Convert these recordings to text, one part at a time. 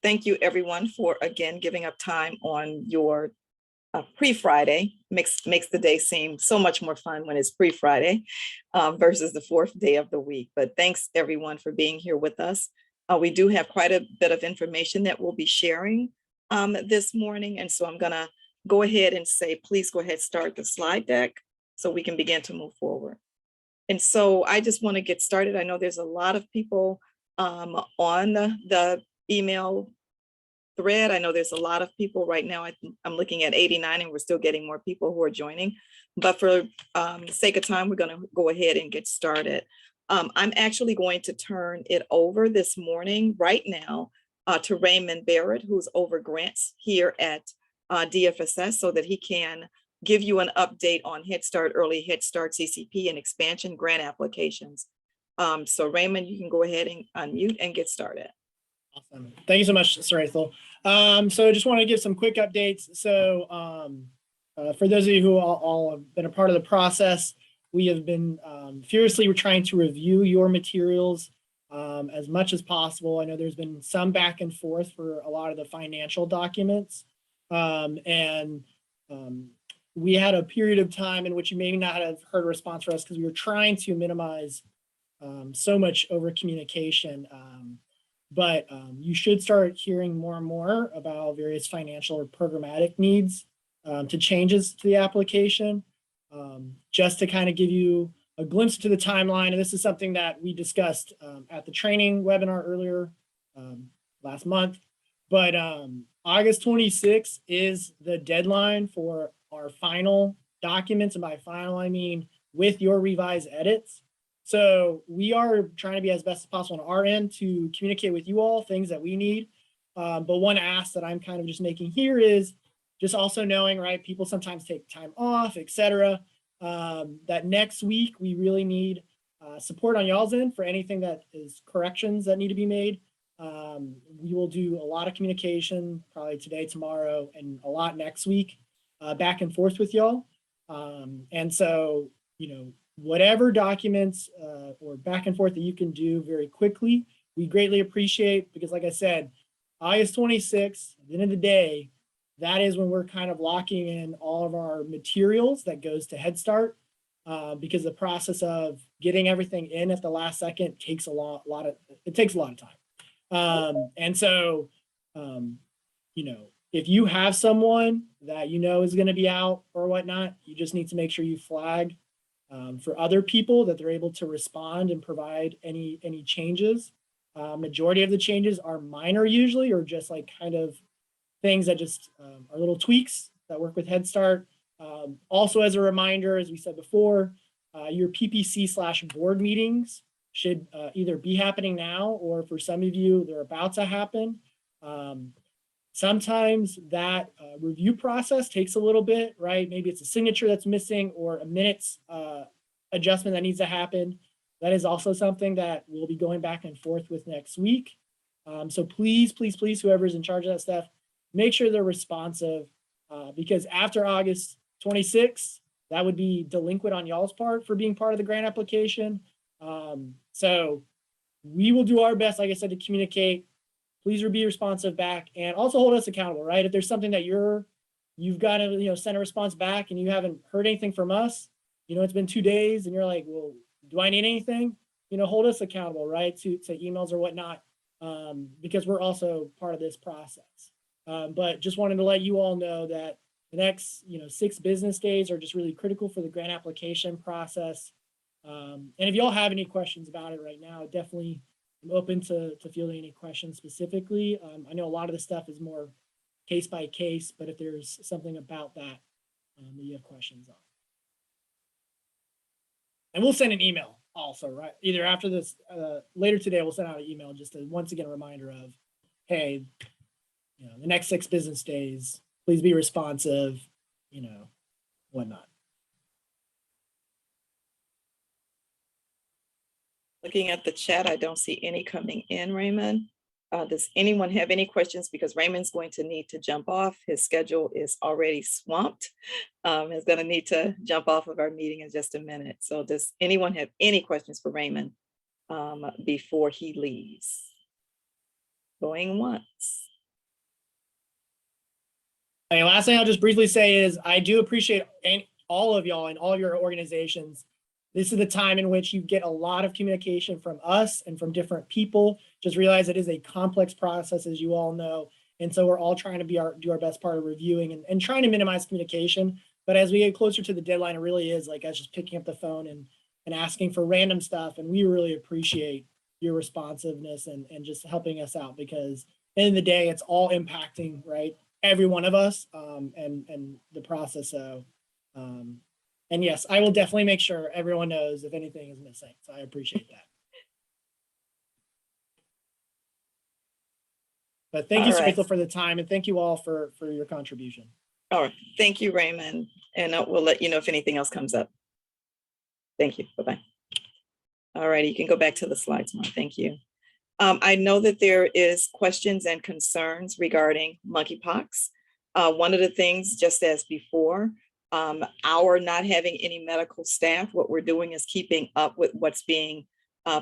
Thank you, everyone, for again giving up time on your pre-Friday. Makes the day seem so much more fun when it's pre-Friday versus the fourth day of the week. But thanks, everyone, for being here with us. We do have quite a bit of information that we'll be sharing this morning. And so I'm going to go ahead and say, please go ahead, start the slide deck so we can begin to move forward. And so I just want to get started. I know there's a lot of people on the email thread. I know there's a lot of people right now. I'm looking at 89 and we're still getting more people who are joining. But for the sake of time, we're going to go ahead and get started. I'm actually going to turn it over this morning right now to Raymond Barrett, who's over grants here at DFSS, so that he can give you an update on Head Start, Early Head Start, CCP, and expansion grant applications. So Raymond, you can go ahead and unmute and get started. Awesome. Thank you so much, Sir Ethel. So I just want to give some quick updates. So for those of you who all have been a part of the process, we have been furiously trying to review your materials as much as possible. I know there's been some back and forth for a lot of the financial documents. We had a period of time in which you may not have heard a response from us because we were trying to minimize so much over communication. But you should start hearing more and more about various financial or programmatic needs to changes to the application. Just to kind of give you a glimpse to the timeline, and this is something that we discussed at the training webinar earlier last month, but August 26th is the deadline for our final documents, and by final I mean with your revised edits. So we are trying to be as best as possible on our end to communicate with you all things that we need. But one ask that I'm kind of just making here is just also knowing, right, people sometimes take time off, etc. That next week we really need support on y'all's end for anything that is corrections that need to be made. We will do a lot of communication probably today, tomorrow, and a lot next week back and forth with y'all. And so, you know, whatever documents or back and forth that you can do very quickly, we greatly appreciate, because like I said, August 26th, at the end of the day, that is when we're kind of locking in all of our materials that goes to Head Start, because the process of getting everything in at the last second takes a lot of time. And so, you know, if you have someone that you know is going to be out or whatnot, you just need to make sure you flag for other people that they're able to respond and provide any changes. Majority of the changes are minor usually, or just like kind of things that just are little tweaks that work with Head Start. Also, as a reminder, as we said before, your PPC/board meetings should either be happening now, or for some of you, they're about to happen. Sometimes that review process takes a little bit, right? Maybe it's a signature that's missing or a minutes adjustment that needs to happen. That is also something that we'll be going back and forth with next week. So please, please, please, whoever's in charge of that stuff, make sure they're responsive, because after August 26th, that would be delinquent on y'all's part for being part of the grant application. So we will do our best, like I said, to communicate. Please be responsive back, and also hold us accountable, right? If there's something that you've got to, you know, send a response back and you haven't heard anything from us, you know, it's been 2 days and you're like, well, do I need anything? You know, hold us accountable, right? To emails or whatnot, because we're also part of this process. But just wanted to let you all know that the next, 6 business days are just really critical for the grant application process. And if y'all have any questions about it right now, definitely I'm open to fielding any questions specifically. I know a lot of the stuff is more case by case, but if there's something about that that you have questions on. And we'll send an email also, right? Either after this, later today, we'll send out an email just to once again a reminder of, hey, the next 6 business days, please be responsive, whatnot. Looking at the chat, I don't see any coming in, Raymond. Does anyone have any questions? Because Raymond's going to need to jump off. His schedule is already swamped. He's going to need to jump off of our meeting in just a minute. So does anyone have any questions for Raymond? before he leaves? Going once. And last thing I'll just briefly say is I do appreciate all of y'all and all of your organizations. This is the time in which you get a lot of communication from us and from different people. Just realize it is a complex process, as you all know. And so we're all trying to do our best part of reviewing and trying to minimize communication. But as we get closer to the deadline, it really is like us just picking up the phone and asking for random stuff. And we really appreciate your responsiveness and just helping us out, because at the end of the day, it's all impacting, right, every one of us and the process. So, and yes, I will definitely make sure everyone knows if anything is missing. So I appreciate that. But thank you, Rachel, for the time, and thank you all for your contribution. All right. Thank you, Raymond. And we'll let you know if anything else comes up. Thank you. Bye-bye. All right. You can go back to the slides, Mark. Thank you. I know that there is questions and concerns regarding monkeypox. One of the things, just as before, our not having any medical staff, what we're doing is keeping up with what's being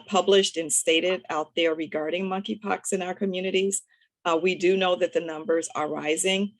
published and stated out there regarding monkeypox in our communities. We do know that the numbers are rising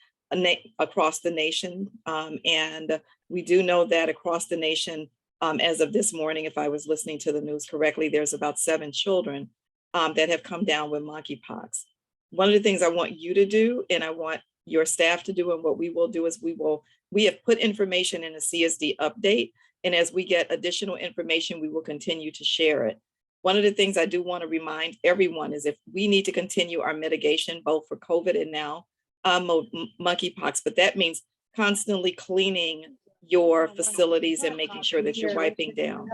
across the nation. And we do know that across the nation, as of this morning, if I was listening to the news correctly, there's about 7 children that have come down with monkeypox. One of the things I want you to do, and I want your staff to do, and what we will do is we have put information in a CSD update. And as we get additional information, we will continue to share it. One of the things I do want to remind everyone is if we need to continue our mitigation, both for COVID and now monkeypox, but that means constantly cleaning your facilities and making sure that you're wiping down.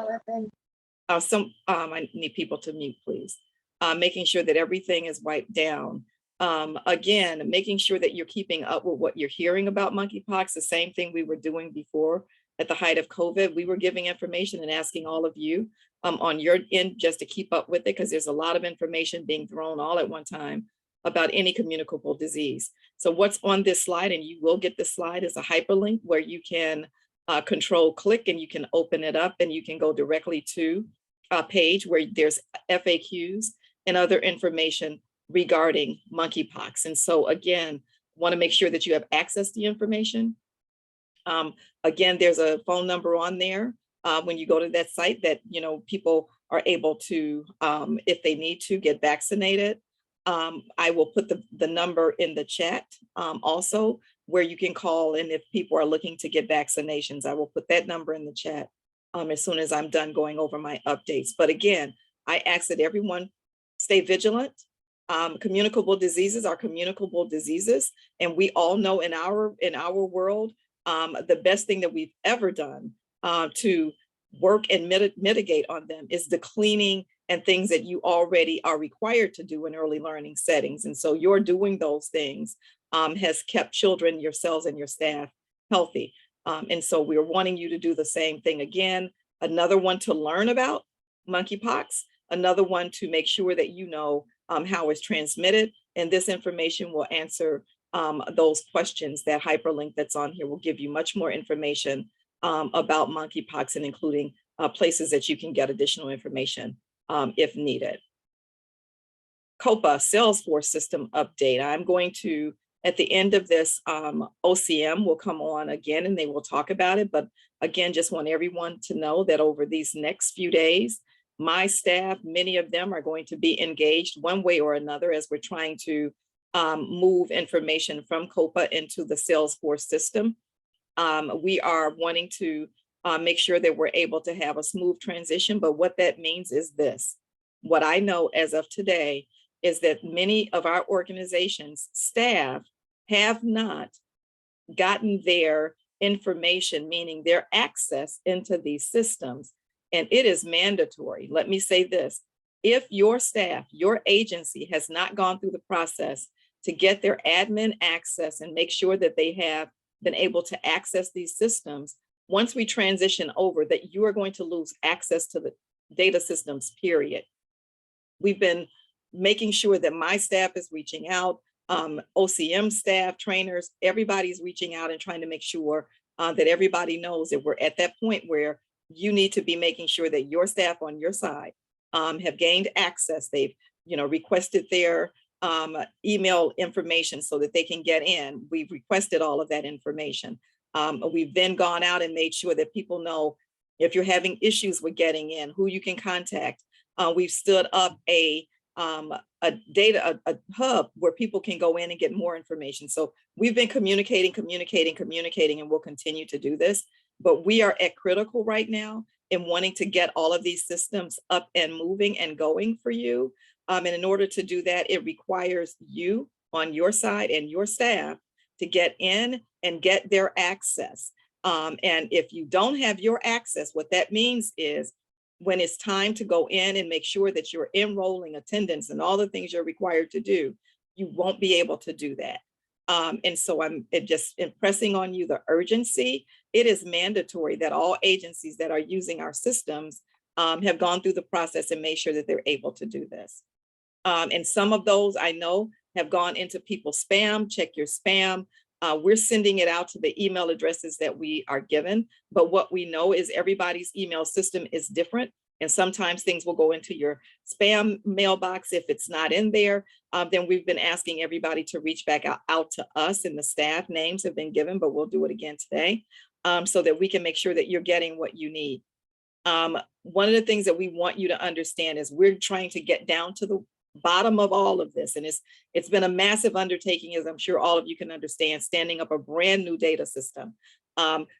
I need people to mute, please. Making sure that everything is wiped down. Again, making sure that you're keeping up with what you're hearing about monkeypox, the same thing we were doing before at the height of COVID. We were giving information and asking all of you on your end just to keep up with it, because there's a lot of information being thrown all at one time about any communicable disease. So what's on this slide, and you will get this slide, is a hyperlink where you can control click and you can open it up and you can go directly to a page where there's FAQs and other information regarding monkeypox. And so again, want to make sure that you have access to the information. Again, there's a phone number on there when you go to that site that, people are able to, if they need to, get vaccinated. I will put the number in the chat also, where you can call in if people are looking to get vaccinations. I will put that number in the chat as soon as I'm done going over my updates. But again, I ask that everyone stay vigilant. Communicable diseases are communicable diseases. And we all know in our world, the best thing that we've ever done to work and mitigate on them is the cleaning and things that you already are required to do in early learning settings. And so you're doing those things has kept children, yourselves, and your staff healthy. And so we're wanting you to do the same thing again. Another one to learn about monkeypox, another one to make sure that you know how it's transmitted. And this information will answer those questions. That hyperlink that's on here will give you much more information about monkeypox, and including places that you can get additional information if needed. Copa Salesforce system update. I'm going to, at the end of this, OCM will come on again and they will talk about it. But again, just want everyone to know that over these next few days, my staff, many of them are going to be engaged one way or another as we're trying to move information from Copa into the Salesforce system. We are wanting to make sure that we're able to have a smooth transition. But what that means is this. What I know as of today is that many of our organizations' staff have not gotten their information, meaning their access into these systems. And it is mandatory. Let me say this. If your staff, your agency has not gone through the process to get their admin access and make sure that they have been able to access these systems, once we transition over, that you are going to lose access to the data systems, period. We've been making sure that my staff is reaching out, OCM staff, trainers, everybody's reaching out and trying to make sure that everybody knows that we're at that point where you need to be making sure that your staff on your side have gained access. They've, requested their email information so that they can get in. We've requested all of that information. We've then gone out and made sure that people know if you're having issues with getting in, who you can contact. We've stood up a hub where people can go in and get more information. So we've been communicating, and we'll continue to do this. But we are at critical right now in wanting to get all of these systems up and moving and going for you. And in order to do that, it requires you on your side and your staff to get in and get their access. And if you don't have your access, what that means is when it's time to go in and make sure that you're enrolling attendance and all the things you're required to do, you won't be able to do that. And so I'm just impressing on you the urgency. It is mandatory that all agencies that are using our systems have gone through the process and made sure that they're able to do this. And some of those I know have gone into people's spam. Check your spam. We're sending it out to the email addresses that we are given. But what we know is everybody's email system is different. And sometimes things will go into your spam mailbox. If it's not in there, then we've been asking everybody to reach back out to us, and the staff names have been given, but we'll do it again today so that we can make sure that you're getting what you need. One of the things that we want you to understand is we're trying to get down to the bottom of all of this. And it's been a massive undertaking, as I'm sure all of you can understand, standing up a brand new data system.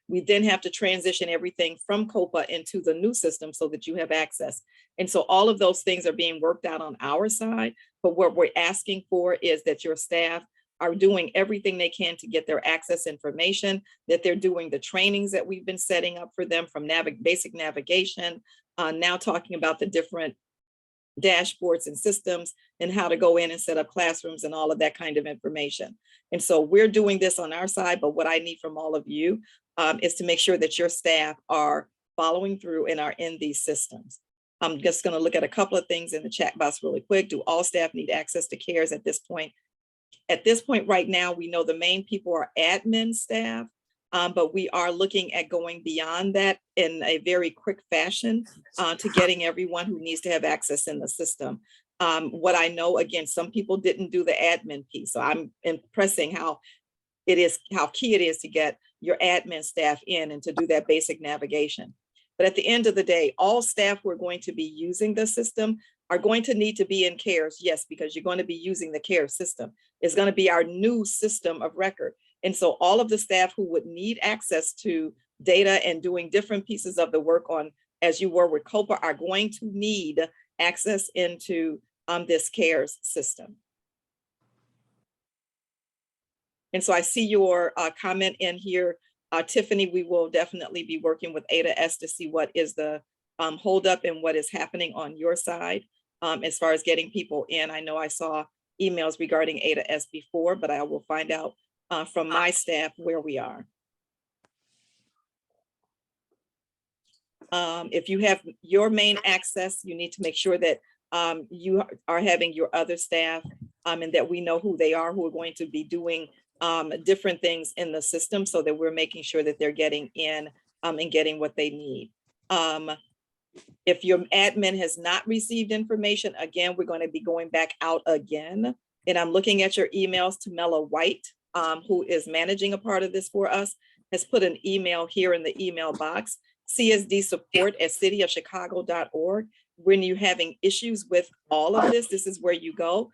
We then have to transition everything from Copa into the new system so that you have access. And so all of those things are being worked out on our side. But what we're asking for is that your staff are doing everything they can to get their access information, that they're doing the trainings that we've been setting up for them from basic navigation, now talking about the different dashboards and systems and how to go in and set up classrooms and all of that kind of information. And so we're doing this on our side, but what I need from all of you is to make sure that your staff are following through and are in these systems. I'm just going to look at a couple of things in the chat box really quick. Do all staff need access to CARES at this point? At this point right now, we know the main people are admin staff, but we are looking at going beyond that in a very quick fashion to getting everyone who needs to have access in the system. What I know, again, some people didn't do the admin piece. So I'm impressing how key it is to get your admin staff in and to do that basic navigation. But at the end of the day, all staff who are going to be using the system are going to need to be in CARES, yes, because you're going to be using the CARES system. It's going to be our new system of record. And so all of the staff who would need access to data and doing different pieces of the work on, as you were with Copa, are going to need access into this CARES system. And so I see your comment in here. Tiffany, we will definitely be working with ADA-S to see what is the holdup and what is happening on your side as far as getting people in. I know I saw emails regarding ADA-S before, but I will find out from my staff where we are. If you have your main access, you need to make sure that you are having your other staff and that we know who they are, who are going to be doing different things in the system so that we're making sure that they're getting in and getting what they need. If your admin has not received information, again, we're going to be going back out again. And I'm looking at your emails. Tamela White, who is managing a part of this for us, has put an email here in the email box, csdsupport@cityofchicago.org. When you're having issues with all of this, this is where you go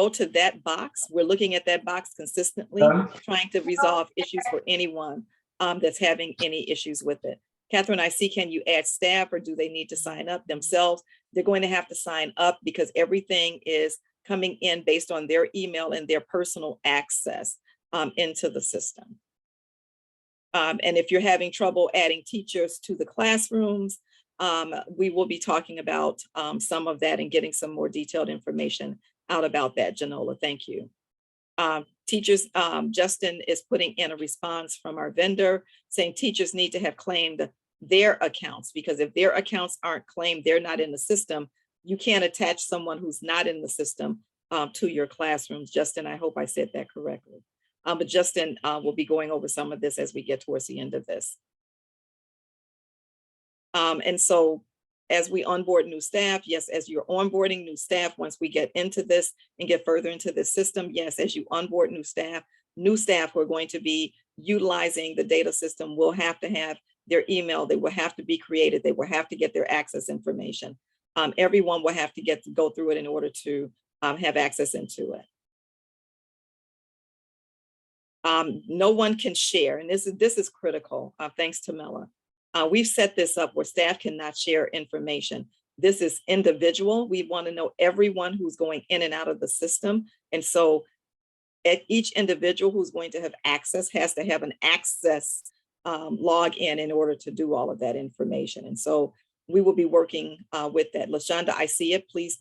to that box. We're looking at that box consistently, trying to resolve issues for anyone that's having any issues with it. Catherine, I see, can you add staff or do they need to sign up themselves? They're going to have to sign up because everything is coming in based on their email and their personal access into the system. And if you're having trouble adding teachers to the classrooms, we will be talking about some of that and getting some more detailed information out about that. Janola, thank you. Teachers, Justin is putting in a response from our vendor saying teachers need to have claimed their accounts, because if their accounts aren't claimed, they're not in the system. You can't attach someone who's not in the system to your classrooms. Justin, I hope I said that correctly. But Justin will be going over some of this as we get towards the end of this. And so as we onboard new staff, yes, as you're onboarding new staff, once we get into this and get further into the system, yes, as you onboard new staff who are going to be utilizing the data system will have to have their email, they will have to be created, they will have to get their access information. Everyone will have to go through it in order to have access into it. No one can share, and this is critical, thanks to Mela. We've set this up where staff cannot share information. This is individual. We want to know everyone who's going in and out of the system. And so each individual who's going to have access has to have an access login in order to do all of that information. And so we will be working with that. LaShonda, I see it. Please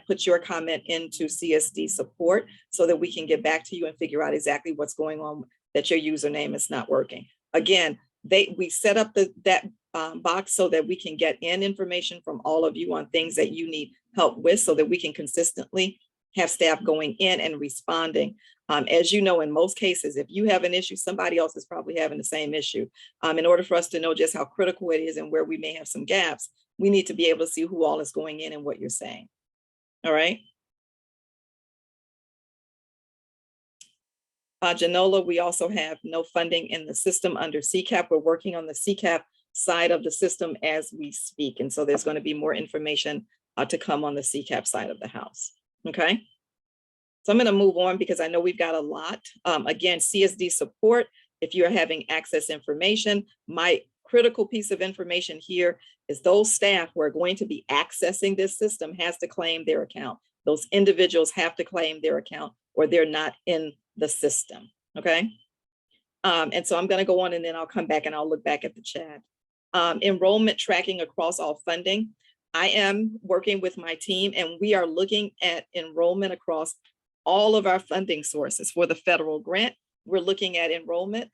put your comment into CSD support so that we can get back to you and figure out exactly what's going on, that your username is not working. Again, we set up that box so that we can get in information from all of you on things that you need help with, so that we can consistently have staff going in and responding. As you know, in most cases, if you have an issue, somebody else is probably having the same issue. In order for us to know just how critical it is and where we may have some gaps, we need to be able to see who all is going in and what you're saying. All right. Janola, we also have no funding in the system under CCAP. We're working on the CCAP side of the system as we speak. And so there's going to be more information to come on the CCAP side of the house. Okay. So I'm going to move on because I know we've got a lot. Again, CSD support, if you're having access information, my critical piece of information here is those staff who are going to be accessing this system has to claim their account. Those individuals have to claim their account or they're not in the system, okay? And so I'm gonna go on and then I'll come back and I'll look back at the chat. Enrollment tracking across all funding. I am working with my team and we are looking at enrollment across all of our funding sources. For the federal grant, we're looking at enrollment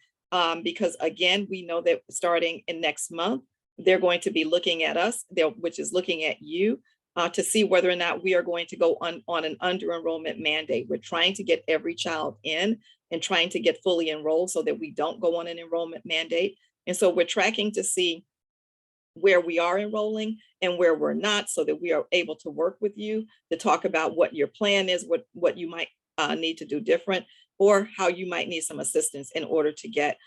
because again, we know that starting in next month, they're going to be looking at us, which is looking at you to see whether or not we are going to go on an under enrollment mandate. We're trying to get every child in and trying to get fully enrolled so that we don't go on an enrollment mandate. And so we're tracking to see where we are enrolling and where we're not, so that we are able to work with you to talk about what your plan is, what you might need to do different, or how you might need some assistance in order to get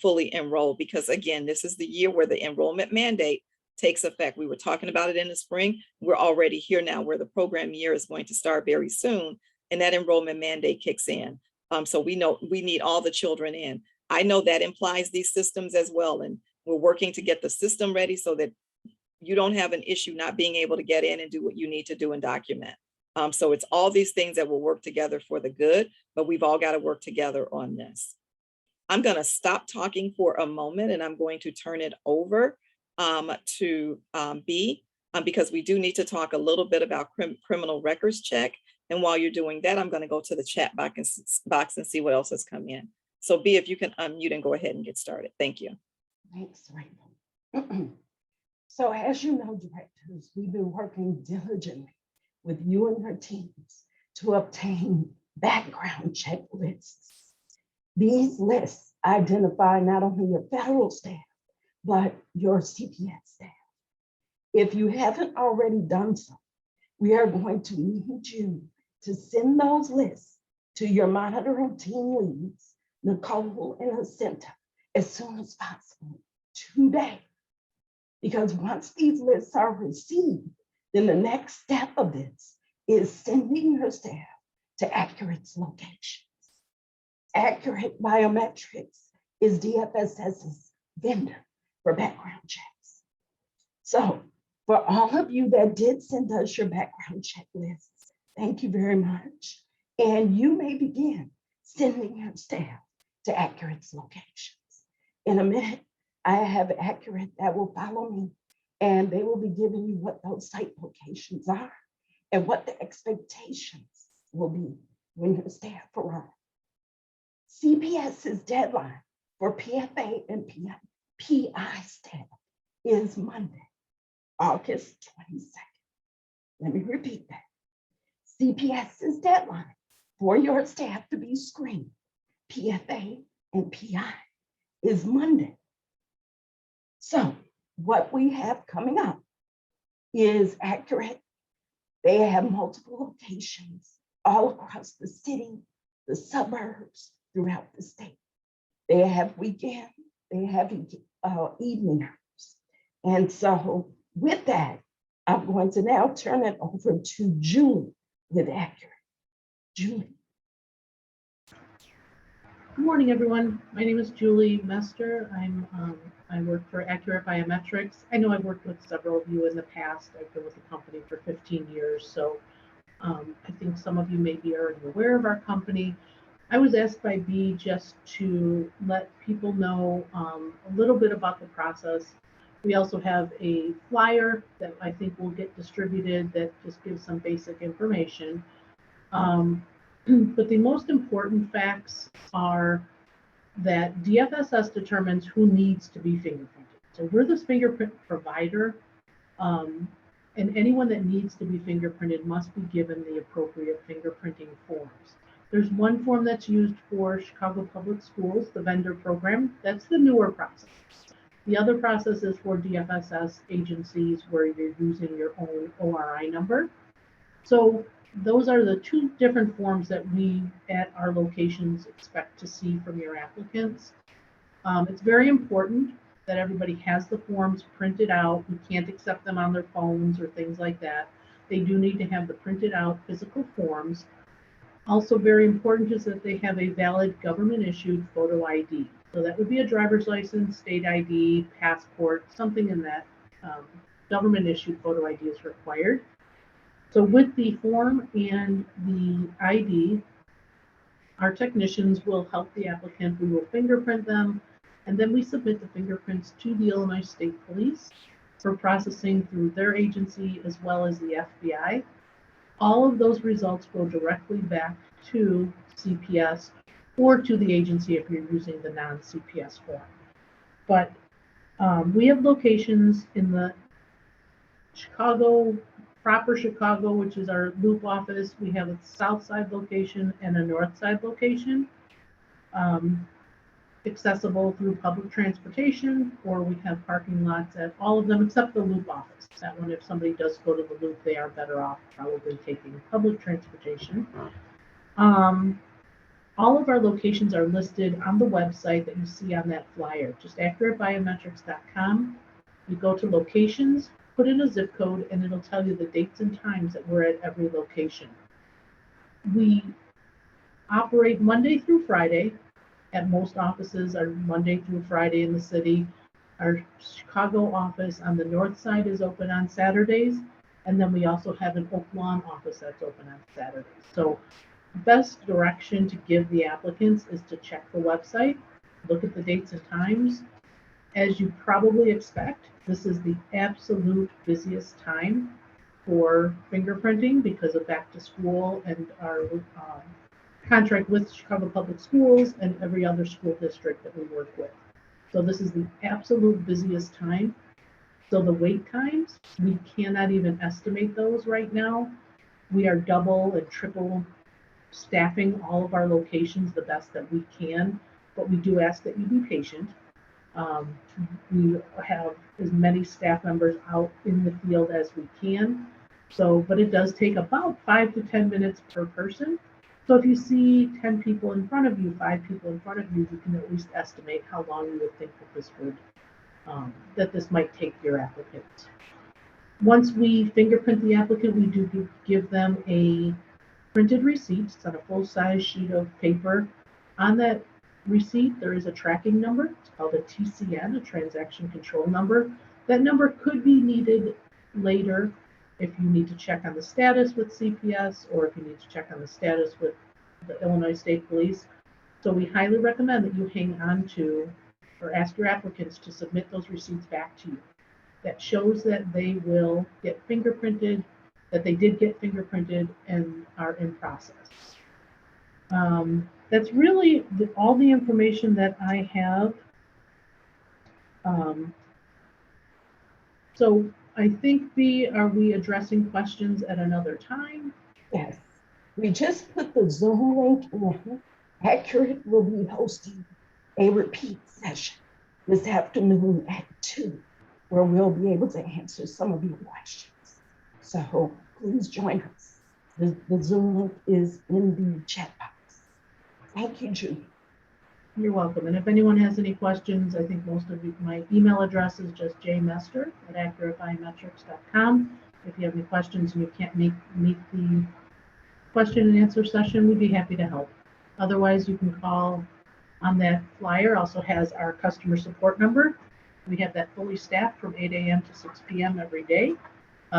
fully enrolled. Because again, this is the year where the enrollment mandate takes effect. We were talking about it in the spring. We're already here now where the program year is going to start very soon and that enrollment mandate kicks in. So we know we need all the children in. I know that implies these systems as well. And we're working to get the system ready so that you don't have an issue not being able to get in and do what you need to do and document. So it's all these things that will work together for the good, but we've all got to work together on this. I'm going to stop talking for a moment and I'm going to turn it over to B, because we do need to talk a little bit about criminal records check. And while you're doing that, I'm going to go to the chat box and see what else has come in. So B, if you can unmute and go ahead and get started. Thank you. Thanks, Rachel. So as you know, directors, we've been working diligently with you and your teams to obtain background check lists. These lists identify not only your federal staff, but your CPS staff. If you haven't already done so, we are going to need you to send those lists to your monitoring team leads, Nicole and Jacinta, as soon as possible today. Because once these lists are received, then the next step of this is sending your staff to Accurate's locations. Accurate Biometrics is DFSS's vendor for background checks. So for all of you that did send us your background check lists, thank you very much. And you may begin sending your staff to Accurate's locations. In a minute, I have Accurate that will follow me and they will be giving you what those site locations are and what the expectations will be when your staff arrive. CPS's deadline for PFA and PI staff is Monday, August 22nd. Let me repeat that. CPS's deadline for your staff to be screened, PFA and PI, is Monday. So what we have coming up is accurate. They have multiple locations all across the city, the suburbs, throughout the state. They have weekend, they have evening hours. And so with that, I'm going to now turn it over to Julie with Accurate. Julie. Good morning, everyone. My name is Julie Mester. I work for Accurate Biometrics. I know I've worked with several of you in the past. I've been with the company for 15 years, so I think some of you may be already aware of our company. I was asked by Bee just to let people know a little bit about the process. We also have a flyer that I think will get distributed that just gives some basic information. But the most important facts are that DFSS determines who needs to be fingerprinted. So we're the fingerprint provider, and anyone that needs to be fingerprinted must be given the appropriate fingerprinting forms. There's one form that's used for Chicago Public Schools, the vendor program. That's the newer process. The other process is for DFSS agencies where you're using your own ORI number. So those are the two different forms that we at our locations expect to see from your applicants. It's very important that everybody has the forms printed out. We can't accept them on their phones or things like that. They do need to have the printed out physical forms. Also very important is that they have a valid government issued photo ID. So that would be a driver's license, state ID, passport, something in that government issued photo ID is required. So with the form and the ID, our technicians will help the applicant. We will fingerprint them, and then we submit the fingerprints to the Illinois State Police for processing through their agency as well as the FBI. All of those results go directly back to CPS or to the agency if you're using the non-CPS form. But we have locations in the proper Chicago, which is our loop office. We have a south side location and a north side location, accessible through public transportation, or we have parking lots at all of them except the loop office. That one, if somebody does go to the loop, they are better off probably taking public transportation. All of our locations are listed on the website that you see on that flyer, just accuratebiometrics.com. You go to locations, put in a zip code, and it'll tell you the dates and times that we're at every location. We operate Monday through Friday at most offices are Monday through Friday in the city. Our Chicago office on the north side is open on Saturdays, and then we also have an Oak Lawn office that's open on Saturdays. So best direction to give the applicants is to check the website, look at the dates and times. As you probably expect, this is the absolute busiest time for fingerprinting because of back to school and our contract with Chicago Public Schools and every other school district that we work with. So this is the absolute busiest time. So the wait times, we cannot even estimate those right now. We are double and triple staffing all of our locations the best that we can, but we do ask that you be patient. We have as many staff members out in the field as we can. So, but it does take about 5 to 10 minutes per person. So if you see 10 people in front of you, 5 people in front of you, you can at least estimate how long you would think that this would, that this might take your applicant. Once we fingerprint the applicant, we do give them a printed receipt. It's on a full-size sheet of paper. On that receipt, there is a tracking number. It's called a TCN, a transaction control number. That number could be needed later if you need to check on the status with CPS or if you need to check on the status with the Illinois State Police. So we highly recommend that you hang on to or ask your applicants to submit those receipts back to you. That shows that they will get fingerprinted, that they did get fingerprinted and are in process. That's really all the information that I have. So I think, are we addressing questions at another time? Yes, we just put the Zoom link in. Accurate will be hosting a repeat session this afternoon at 2, where we'll be able to answer some of your questions. So please join us. The Zoom link is in the chat box. Thank you, Julie. You're welcome. And if anyone has any questions, I think most of you, my email address is just jmester@accuratebiometrics.com. If you have any questions and you can't meet the question and answer session, we'd be happy to help. Otherwise, you can call on that flyer, also has our customer support number. We have that fully staffed from 8 a.m. to 6 p.m. every day,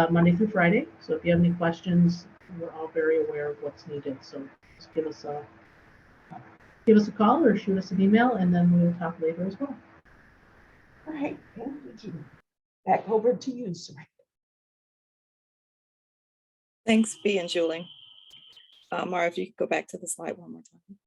Monday through Friday. So if you have any questions, we're all very aware of what's needed. So just give us a call or shoot us an email, and then we'll talk later as well. All right, thank you, Julie. Back over to you, Samantha. Thanks, Bea and Julie. Mara, if you could go back to the slide one more time.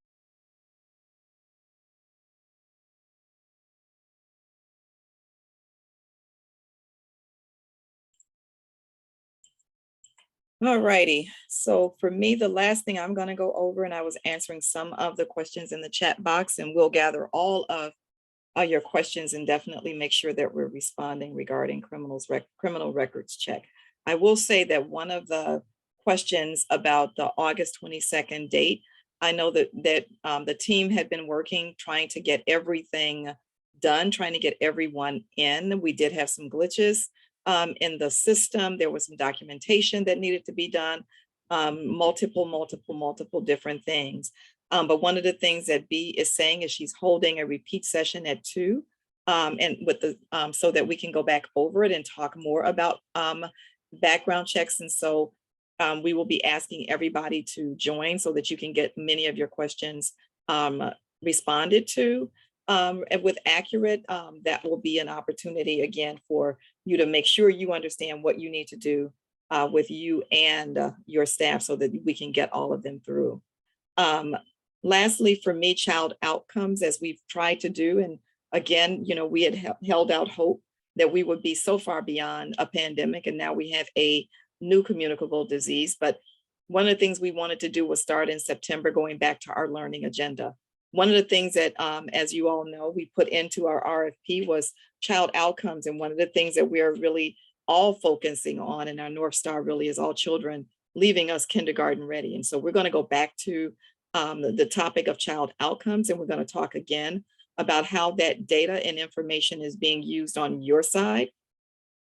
All righty. So for me, the last thing I'm going to go over, and I was answering some of the questions in the chat box, and we'll gather all of your questions and definitely make sure that we're responding regarding criminal records check. I will say that one of the questions about the August 22nd date, I know that the team had been working, trying to get everything done, trying to get everyone in. We did have some glitches in the system. There was some documentation that needed to be done, multiple different things. But one of the things that Bea is saying is she's holding a repeat session at 2, and with the so that we can go back over it and talk more about background checks. And so we will be asking everybody to join so that you can get many of your questions responded to. And with Accurate, that will be an opportunity again for you to make sure you understand what you need to do with you and your staff so that we can get all of them through. Lastly, for me, child outcomes, as we've tried to do, and again, you know, we had held out hope that we would be so far beyond a pandemic, and now we have a new communicable disease. But one of the things we wanted to do was start in September, going back to our learning agenda. One of the things that, as you all know, we put into our RFP was child outcomes. And one of the things that we're really all focusing on, and our North Star really is all children leaving us kindergarten ready. And so we're going to go back to the topic of child outcomes, and we're going to talk again about how that data and information is being used on your side,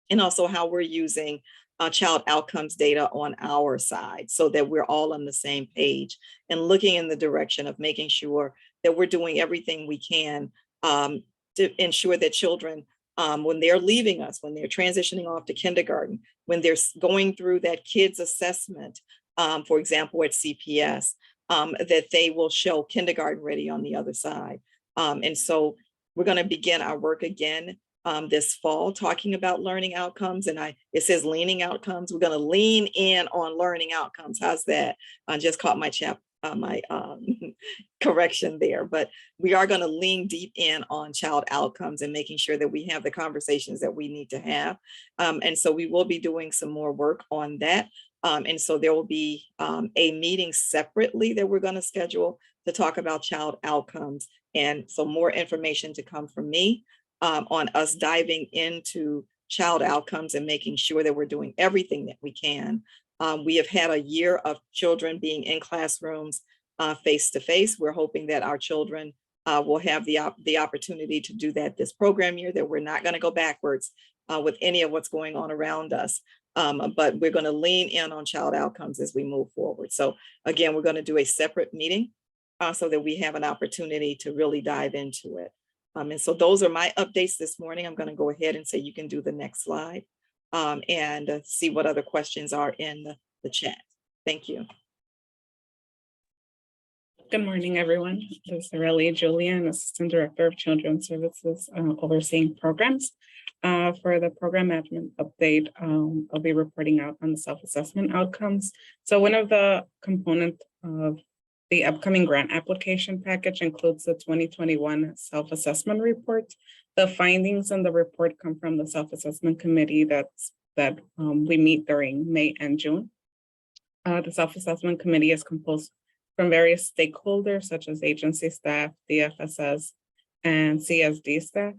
and also how we're using child outcomes data on our side so that we're all on the same page and looking in the direction of making sure that we're doing everything we can to ensure that children, when they're leaving us, when they're transitioning off to kindergarten, when they're going through that kids assessment, for example, at CPS, that they will show kindergarten ready on the other side. And so we're going to begin our work again this fall, talking about learning outcomes. And it says leaning outcomes. We're going to lean in on learning outcomes. How's that? I just caught my correction there, but we are going to lean deep in on child outcomes and making sure that we have the conversations that we need to have. And so we will be doing some more work on that. And so there will be a meeting separately that we're going to schedule to talk about child outcomes. And so more information to come from me on us diving into child outcomes and making sure that we're doing everything that we can. We have had a year of children being in classrooms face to face. We're hoping that our children will have the opportunity to do that this program year, that we're not going to go backwards with any of what's going on around us. But we're going to lean in on child outcomes as we move forward. So again, we're going to do a separate meeting so that we have an opportunity to really dive into it. And so those are my updates this morning. I'm going to go ahead and say you can do the next slide and see what other questions are in the chat. Thank you. Good morning, everyone. This is Aurelia Julian, Assistant Director of Children's Services, overseeing programs. For the program management update, I'll be reporting out on the self-assessment outcomes. So one of the components of the upcoming grant application package includes the 2021 self-assessment report. The findings in the report come from the self-assessment committee that we meet during May and June. The self-assessment committee is composed from various stakeholders such as agency staff, DFSS, and CSD staff.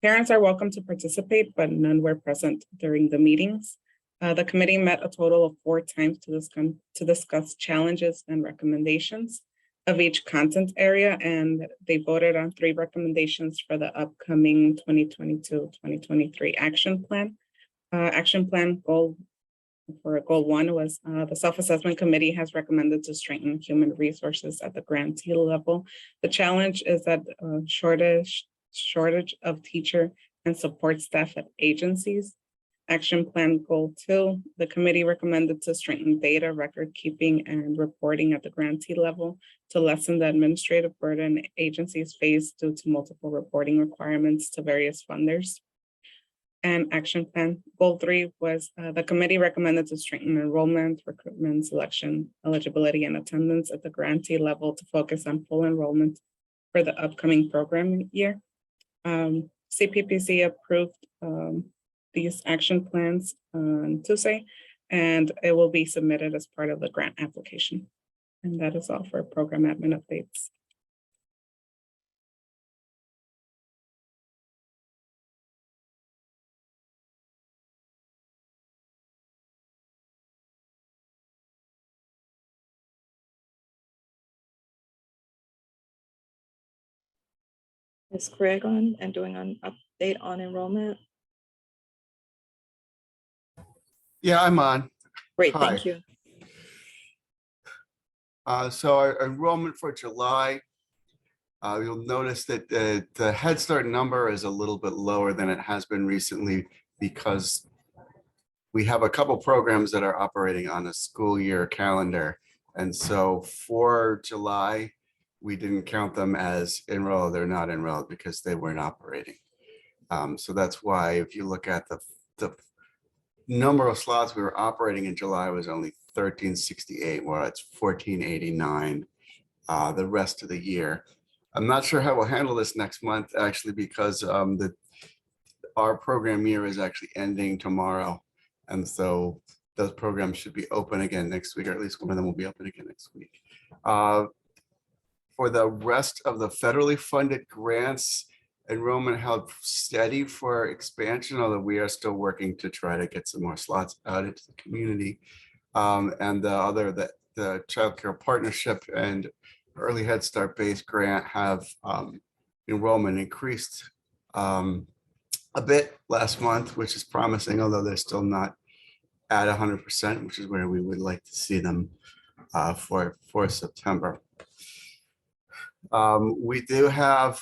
Parents are welcome to participate, but none were present during the meetings. The committee met a total of 4 times to discuss challenges and recommendations of each content area, and they voted on 3 recommendations for the upcoming 2022-2023 action plan. Action plan goal 1 was the self-assessment committee has recommended to strengthen human resources at the grantee level. The challenge is that shortage of teacher and support staff at agencies. Action plan goal 2, the committee recommended to strengthen data record keeping and reporting at the grantee level to lessen the administrative burden agencies face due to multiple reporting requirements to various funders. And action plan goal 3 was the committee recommended to strengthen enrollment, recruitment, selection, eligibility, and attendance at the grantee level to focus on full enrollment for the upcoming program year. CPPC approved these action plans on Tuesday, and it will be submitted as part of the grant application. And that is all for program admin updates. Is Craig on and doing an update on enrollment? Yeah, I'm on. Great, Hi. thank you. So our enrollment for July, you'll notice that the Head Start number is a little bit lower than it has been recently because we have a couple programs that are operating on a school year calendar. And so for July, we didn't count them as enrolled. They're not enrolled because they weren't operating. So that's why if you look at the number of slots we were operating in July was only 1368, well, it's 1489 the rest of the year. I'm not sure how we'll handle this next month, actually, because our program year is actually ending tomorrow. And so those programs should be open again next week, or at least one of them will be open again next week. For the rest of the federally funded grants, enrollment held steady for expansion, although we are still working to try to get some more slots out into the community. And the Child Care Partnership and Early Head Start based grant have enrollment increased a bit last month, which is promising, although they're still not at 100%, which is where we would like to see them for September. We do have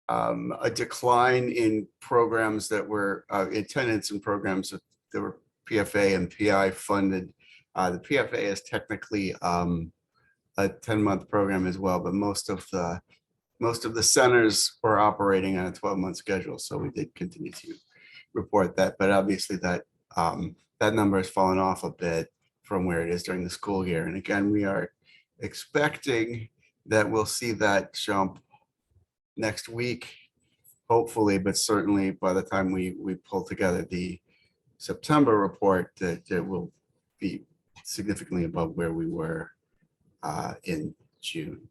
a decline in programs that were attendance in programs that were PFA and PI funded. The PFA is technically a 10-month program as well, but most of the centers were operating on a 12-month schedule, so we did continue to report that. But obviously that number has fallen off a bit from where it is during the school year. And again, we are expecting that we'll see that jump next week, hopefully, but certainly by the time we pull together the September report, that it will be significantly above where we were in June.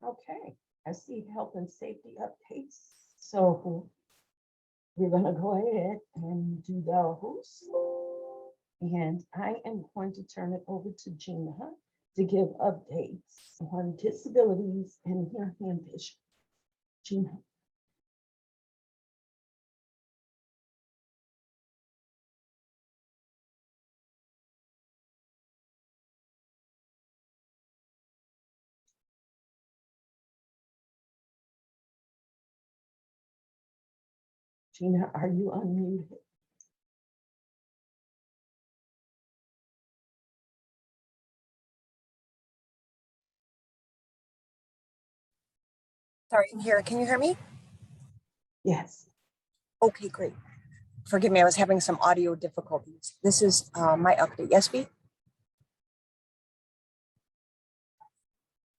Okay, I see health and safety updates. So we're gonna go ahead and do the host. And I am going to turn it over to Gina to give updates on disabilities and hearing and vision. Gina. Gina, are you unmuted? Sorry, I'm here. Can you hear me? Yes. Okay, great. Forgive me, I was having some audio difficulties. This is my update. Yes, V?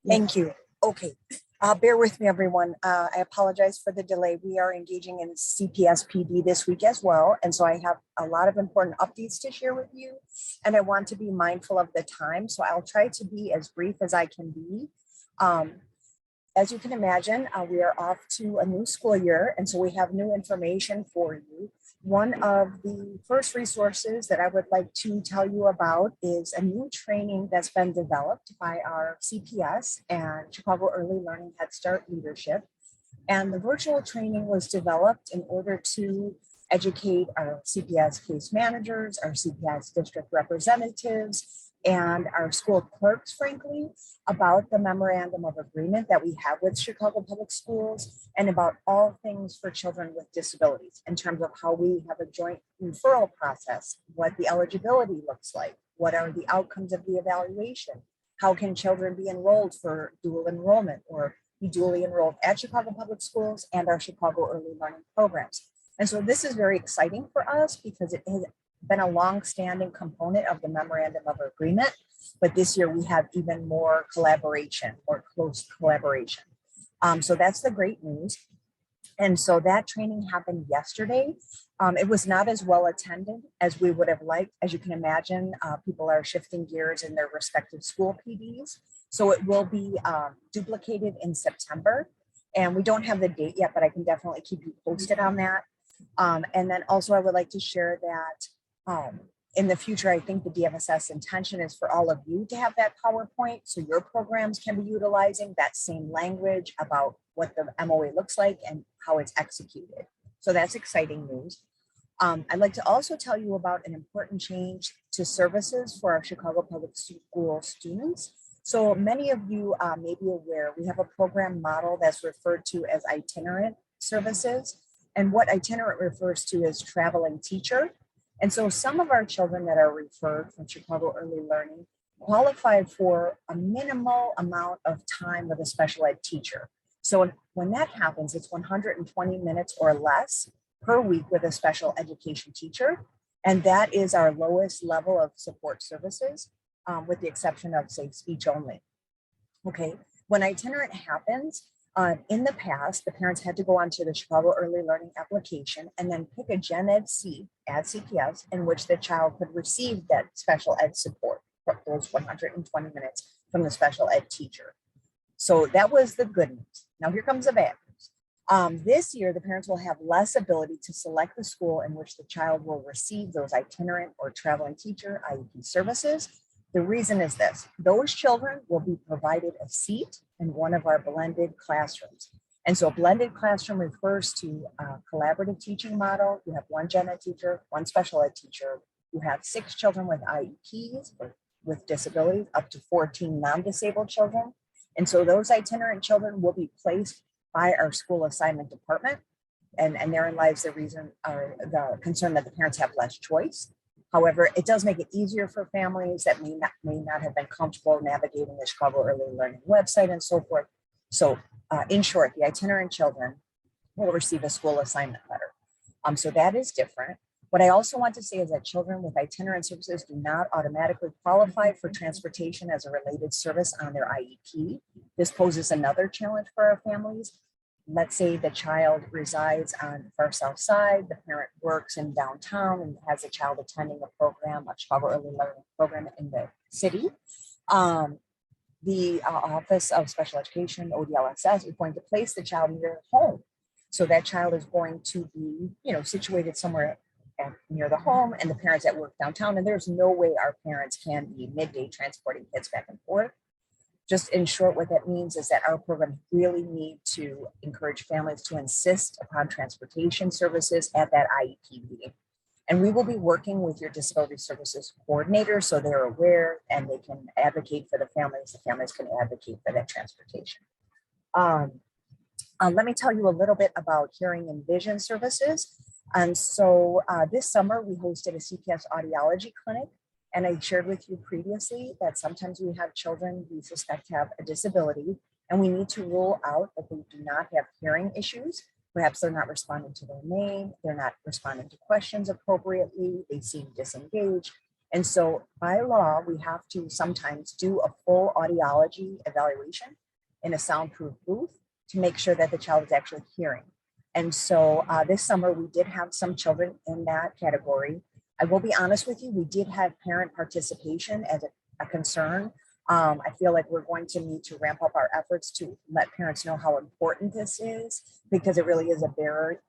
Thank you. Okay. Bear with me, everyone. I apologize for the delay. We are engaging in CPS PD this week as well. And so I have a lot of important updates to share with you. And I want to be mindful of the time. So I'll try to be as brief as I can be. As you can imagine, we are off to a new school year. And so we have new information for you. One of the first resources that I would like to tell you about is a new training that's been developed by our CPS and Chicago Early Learning Head Start leadership. And the virtual training was developed in order to educate our CPS case managers, our CPS district representatives, and our school clerks, frankly, about the memorandum of agreement that we have with Chicago Public Schools and about all things for children with disabilities in terms of how we have a joint referral process, what the eligibility looks like, what are the outcomes of the evaluation, how can children be enrolled for dual enrollment or be dually enrolled at Chicago Public Schools and our Chicago Early Learning programs. And so this is very exciting for us because it has been a long-standing component of the memorandum of agreement, but this year we have even more collaboration or close collaboration. So that's the great news. And so that training happened yesterday. It was not as well attended as we would have liked. As you can imagine, people are shifting gears in their respective school PDs. So it will be duplicated in September. And we don't have the date yet, but I can definitely keep you posted on that. And then also I would like to share that in the future, I think the DFSS intention is for all of you to have that PowerPoint so your programs can be utilizing that same language about what the MOA looks like and how it's executed. So that's exciting news. I'd like to also tell you about an important change to services for our Chicago Public School students. So many of you may be aware, we have a program model that's referred to as itinerant services. And what itinerant refers to is traveling teacher. And so some of our children that are referred from Chicago Early Learning qualify for a minimal amount of time with a special ed teacher. So when that happens, it's 120 minutes or less per week with a special education teacher. And that is our lowest level of support services, with the exception of, say, speech only. Okay, when itinerant happens, in the past, the parents had to go onto the Chicago Early Learning application and then pick a gen ed seat at CPS in which the child could receive that special ed support for those 120 minutes from the special ed teacher. So that was the good news. Now here comes the bad news. This year, the parents will have less ability to select the school in which the child will receive those itinerant or traveling teacher IEP services. The reason is this: those children will be provided a seat in one of our blended classrooms. And so a blended classroom refers to a collaborative teaching model. You have one gen ed teacher, one special ed teacher. You have 6 children with IEPs or with disabilities, up to 14 non-disabled children. And so those itinerant children will be placed by our school assignment department. And therein lies the reason or the concern that the parents have less choice. However, it does make it easier for families that may not have been comfortable navigating the Chicago Early Learning website and so forth. So in short, the itinerant children will receive a school assignment letter. So that is different. What I also want to say is that children with itinerant services do not automatically qualify for transportation as a related service on their IEP. This poses another challenge for our families. Let's say the child resides on the far south side, the parent works in downtown and has a child attending a program, a Chicago Early Learning program in the city. The Office of Special Education, ODLSS, is going to place the child near home. So that child is going to be, situated somewhere near the home, and the parents at work downtown. And there's no way our parents can be midday transporting kids back and forth. Just in short, what that means is that our programs really need to encourage families to insist upon transportation services at that IEP meeting. And we will be working with your disability services coordinator so they're aware and they can advocate for the families can advocate for that transportation. Let me tell you a little bit about hearing and vision services. And so this summer we hosted a CPS Audiology clinic. And I shared with you previously that sometimes we have children we suspect have a disability, and we need to rule out that they do not have hearing issues. Perhaps they're not responding to their name, they're not responding to questions appropriately, they seem disengaged. And so by law, we have to sometimes do a full audiology evaluation in a soundproof booth to make sure that the child is actually hearing. And so this summer, we did have some children in that category. I will be honest with you, we did have parent participation as a concern. I feel like we're going to need to ramp up our efforts to let parents know how important this is, because it really is a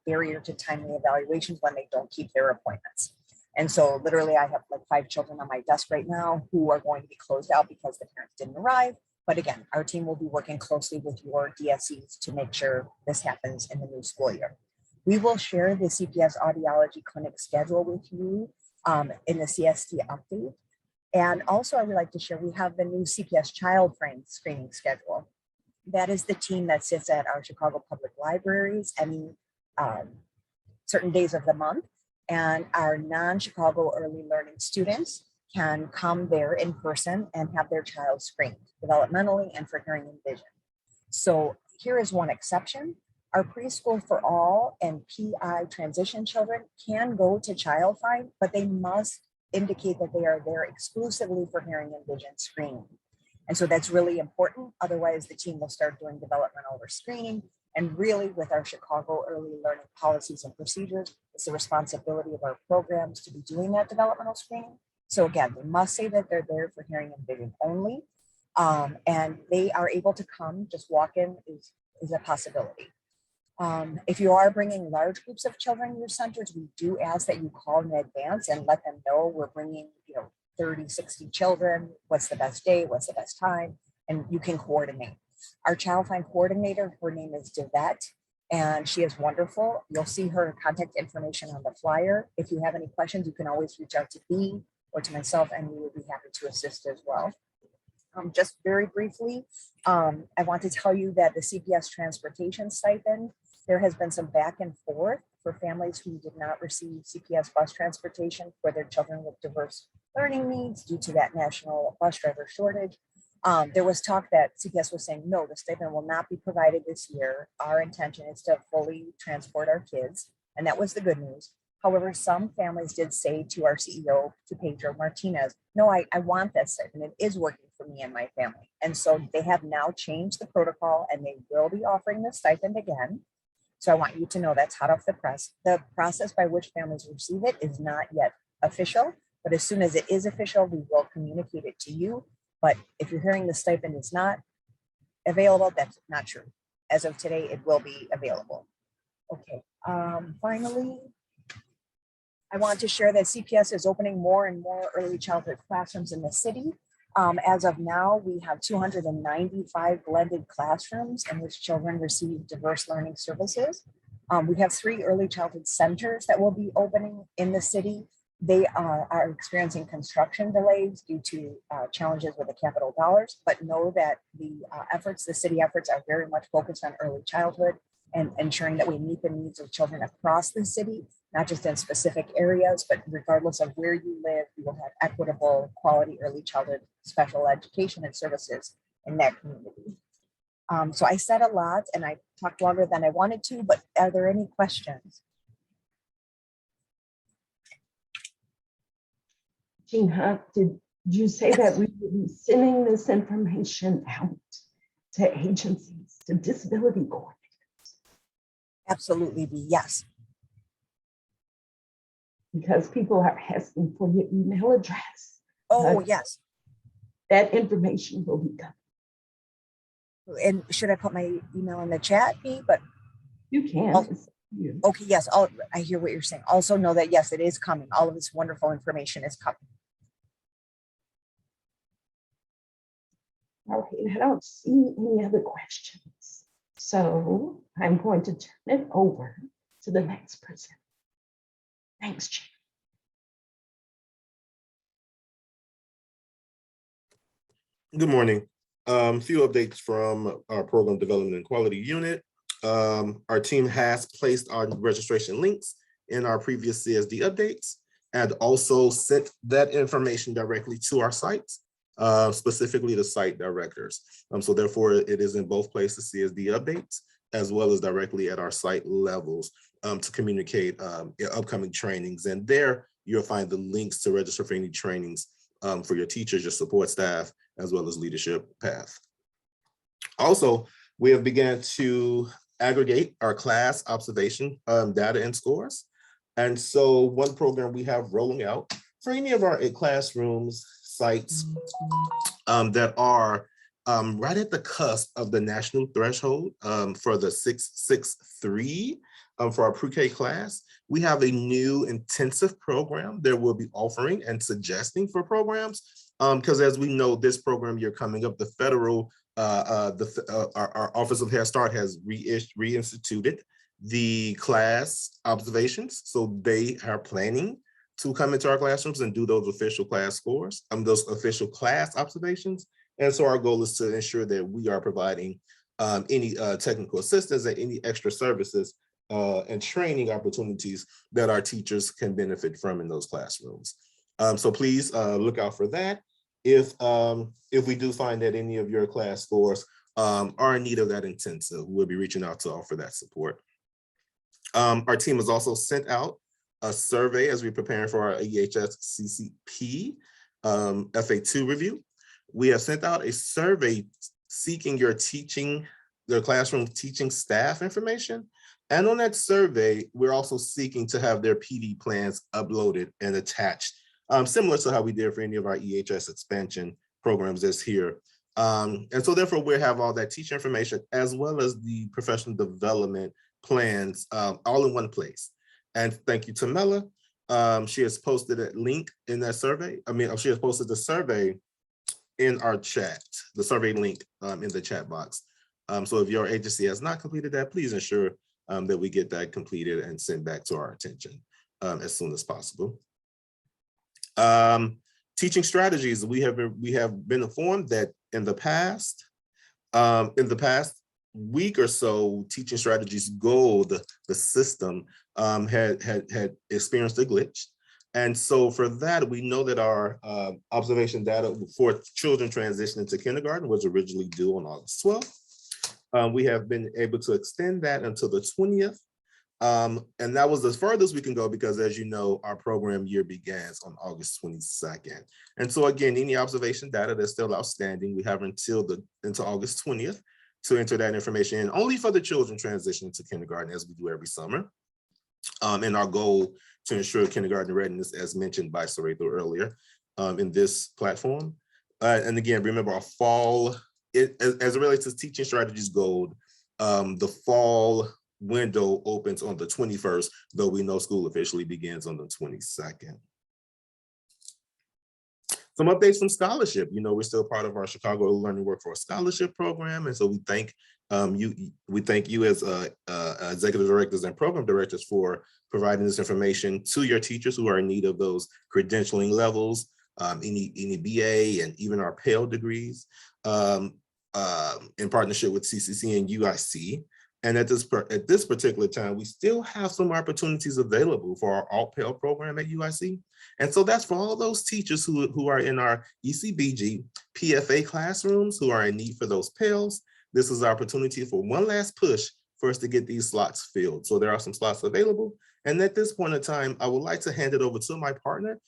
barrier to timely evaluations when they don't keep their appointments. And so literally I have like 5 children on my desk right now who are going to be closed out because the parents didn't arrive. But again, our team will be working closely with your DSEs to make sure this happens in the new school year. We will share the CPS Audiology Clinic schedule with you in the CST update. And also I would like to share, we have the new CPS child frame screening schedule. That is the team that sits at our Chicago Public Libraries any certain days of the month. And our non-Chicago early learning students can come there in person and have their child screened developmentally and for hearing and vision. So here is one exception. Our preschool for all and PI transition children can go to Child Find, but they must indicate that they are there exclusively for hearing and vision screening. And so that's really important. Otherwise, the team will start doing developmental screening. And really, with our Chicago early learning policies and procedures, it's the responsibility of our programs to be doing that developmental screening. So again, they must say that they're there for hearing and vision only. And they are able to come, just walk in is a possibility. If you are bringing large groups of children in your centers, we do ask that you call in advance and let them know we're bringing 30, 60 children. What's the best day? What's the best time? And you can coordinate. Our Child Find coordinator, her name is Devette, and she is wonderful. You'll see her contact information on the flyer. If you have any questions, you can always reach out to me or to myself, and we would be happy to assist as well. Just very briefly, I want to tell you that the CBS Transportation Stipend, there has been some back and forth for families who did not receive CPS bus transportation for their children with diverse learning needs due to that national bus driver shortage. There was talk that CPS was saying, no, the stipend will not be provided this year. Our intention is to fully transport our kids. And that was the good news. However, some families did say to our CEO, to Pedro Martinez, no, I want that stipend. It is working for me and my family. And so they have now changed the protocol and they will be offering the stipend again. So I want you to know that's hot off the press. The process by which families receive it is not yet official, but as soon as it is official, we will communicate it to you. But if you're hearing the stipend is not available, that's not true. As of today, it will be available. Okay, finally, I want to share that CPS is opening more and more early childhood classrooms in the city. As of now, we have 295 blended classrooms in which children receive diverse learning services. We have 3 early childhood centers that will be opening in the city. They are experiencing construction delays due to challenges with the capital dollars, but know that the city efforts are very much focused on early childhood and ensuring that we meet the needs of children across the city, not just in specific areas, but regardless of where you live, you will have equitable, quality early childhood special education and services in that community. So I said a lot and I talked longer than I wanted to, but are there any questions? Gina, did you say that we would be sending this information out to agencies, to disability coordinators? Absolutely, yes. Because people are asking for your email address. Oh, yes. That information will be coming. And should I put my email in the chat, B? But you can. Okay, yes. I hear what you're saying. Also know that, yes, it is coming. All of this wonderful information is coming. All right, I don't see any other questions. So I'm going to turn it over to the next person. Thanks, Jim. Good morning. Few updates from our program development and quality unit. Our team has placed our registration links in our previous CSD updates and also sent that information directly to our sites, specifically the site directors. So therefore it is in both places, CSD updates, as well as directly at our site levels to communicate upcoming trainings. And there you'll find the links to register for any trainings for your teachers, your support staff, as well as leadership path. Also, we have begun to aggregate our class observation data and scores. And so one program we have rolling out for any of our classrooms, sites that are right at the cusp of the national threshold for the 663 for our pre-K class, we have a new intensive program that we'll be offering and suggesting for programs. Because as we know, this program year coming up, the federal, our Office of Head Start has reinstituted the class observations. So they are planning to come into our classrooms and do those official class scores, those official class observations. And so our goal is to ensure that we are providing any technical assistance and any extra services and training opportunities that our teachers can benefit from in those classrooms. So please look out for that. If we do find that any of your class scores are in need of that intensive, we'll be reaching out to offer that support. Our team has also sent out a survey as we're preparing for our EHS CCP FA2 review. We have sent out a survey seeking your classroom teaching staff information. And on that survey, we're also seeking to have their PD plans uploaded and attached, similar to how we did for any of our EHS expansion programs that's here. And so therefore we have all that teacher information as well as the professional development plans all in one place. And thank you to Mela. She has posted a link in that survey. She has posted the survey in our chat, the survey link in the chat box. So if your agency has not completed that, please ensure that we get that completed and sent back to our attention as soon as possible. Teaching strategies, we have been informed that in the past week or so, Teaching Strategies Gold, the system had experienced a glitch. And so for that, we know that our observation data for children transitioning to kindergarten was originally due on August 12th. We have been able to extend that until the 20th. And that was as furthest we can go because, as you know, our program year begins on August 22nd. And so again, any observation data that's still outstanding, we have until August 20th to enter that information in, only for the children transitioning to kindergarten as we do every summer. And our goal to ensure kindergarten readiness, as mentioned by Saretho earlier in this platform. And again, remember our fall, as it relates to Teaching Strategies Gold, the fall window opens on the 21st, though we know school officially begins on the 22nd. Some updates from scholarship. You know, we're still part of our Chicago Learning Workforce Scholarship Program, and so we thank you as executive directors and program directors for providing this information to your teachers who are in need of those credentialing levels, any BA and even our Pell degrees, in partnership with CCC and UIC. And at this particular time, we still have some opportunities available for our Alt Pell program at UIC. And so that's for all those teachers who are in our ECBG PFA classrooms who are in need for those Pels. This is an opportunity for one last push for us to get these slots filled. So there are some slots available. And at this point in time, I would like to hand it over to my partner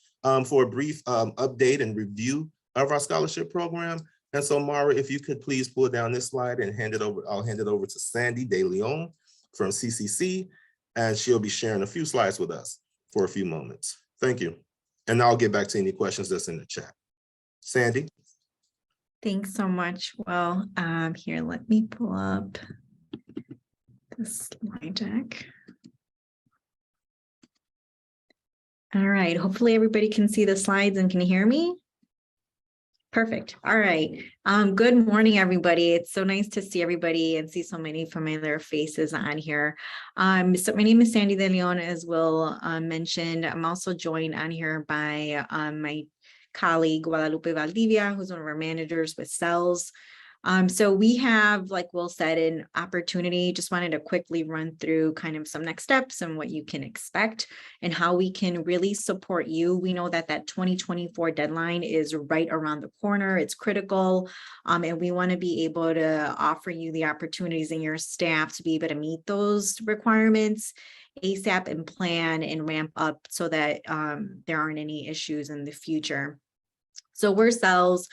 for a brief update and review of our scholarship program. And so Mara, if you could please pull down this slide and hand it over, I'll hand it over to Sandy De Leon from CCC, and she'll be sharing a few slides with us for a few moments. Thank you. And I'll get back to any questions that's in the chat. Sandy. Thanks so much. Well, here, let me pull up the slide deck. All right, hopefully everybody can see the slides and can hear me. Perfect. All right. Good morning, everybody. It's so nice to see everybody and see so many familiar faces on here. So my name is Sandy De Leon, as Will mentioned. I'm also joined on here by my colleague, Guadalupe Valdivia, who's one of our managers with CELS. So we have, like Will said, an opportunity. Just wanted to quickly run through kind of some next steps and what you can expect and how we can really support you. We know that that 2024 deadline is right around the corner. It's critical. And we want to be able to offer you the opportunities in your staff to be able to meet those requirements ASAP and plan and ramp up so that there aren't any issues in the future. So we're CELS.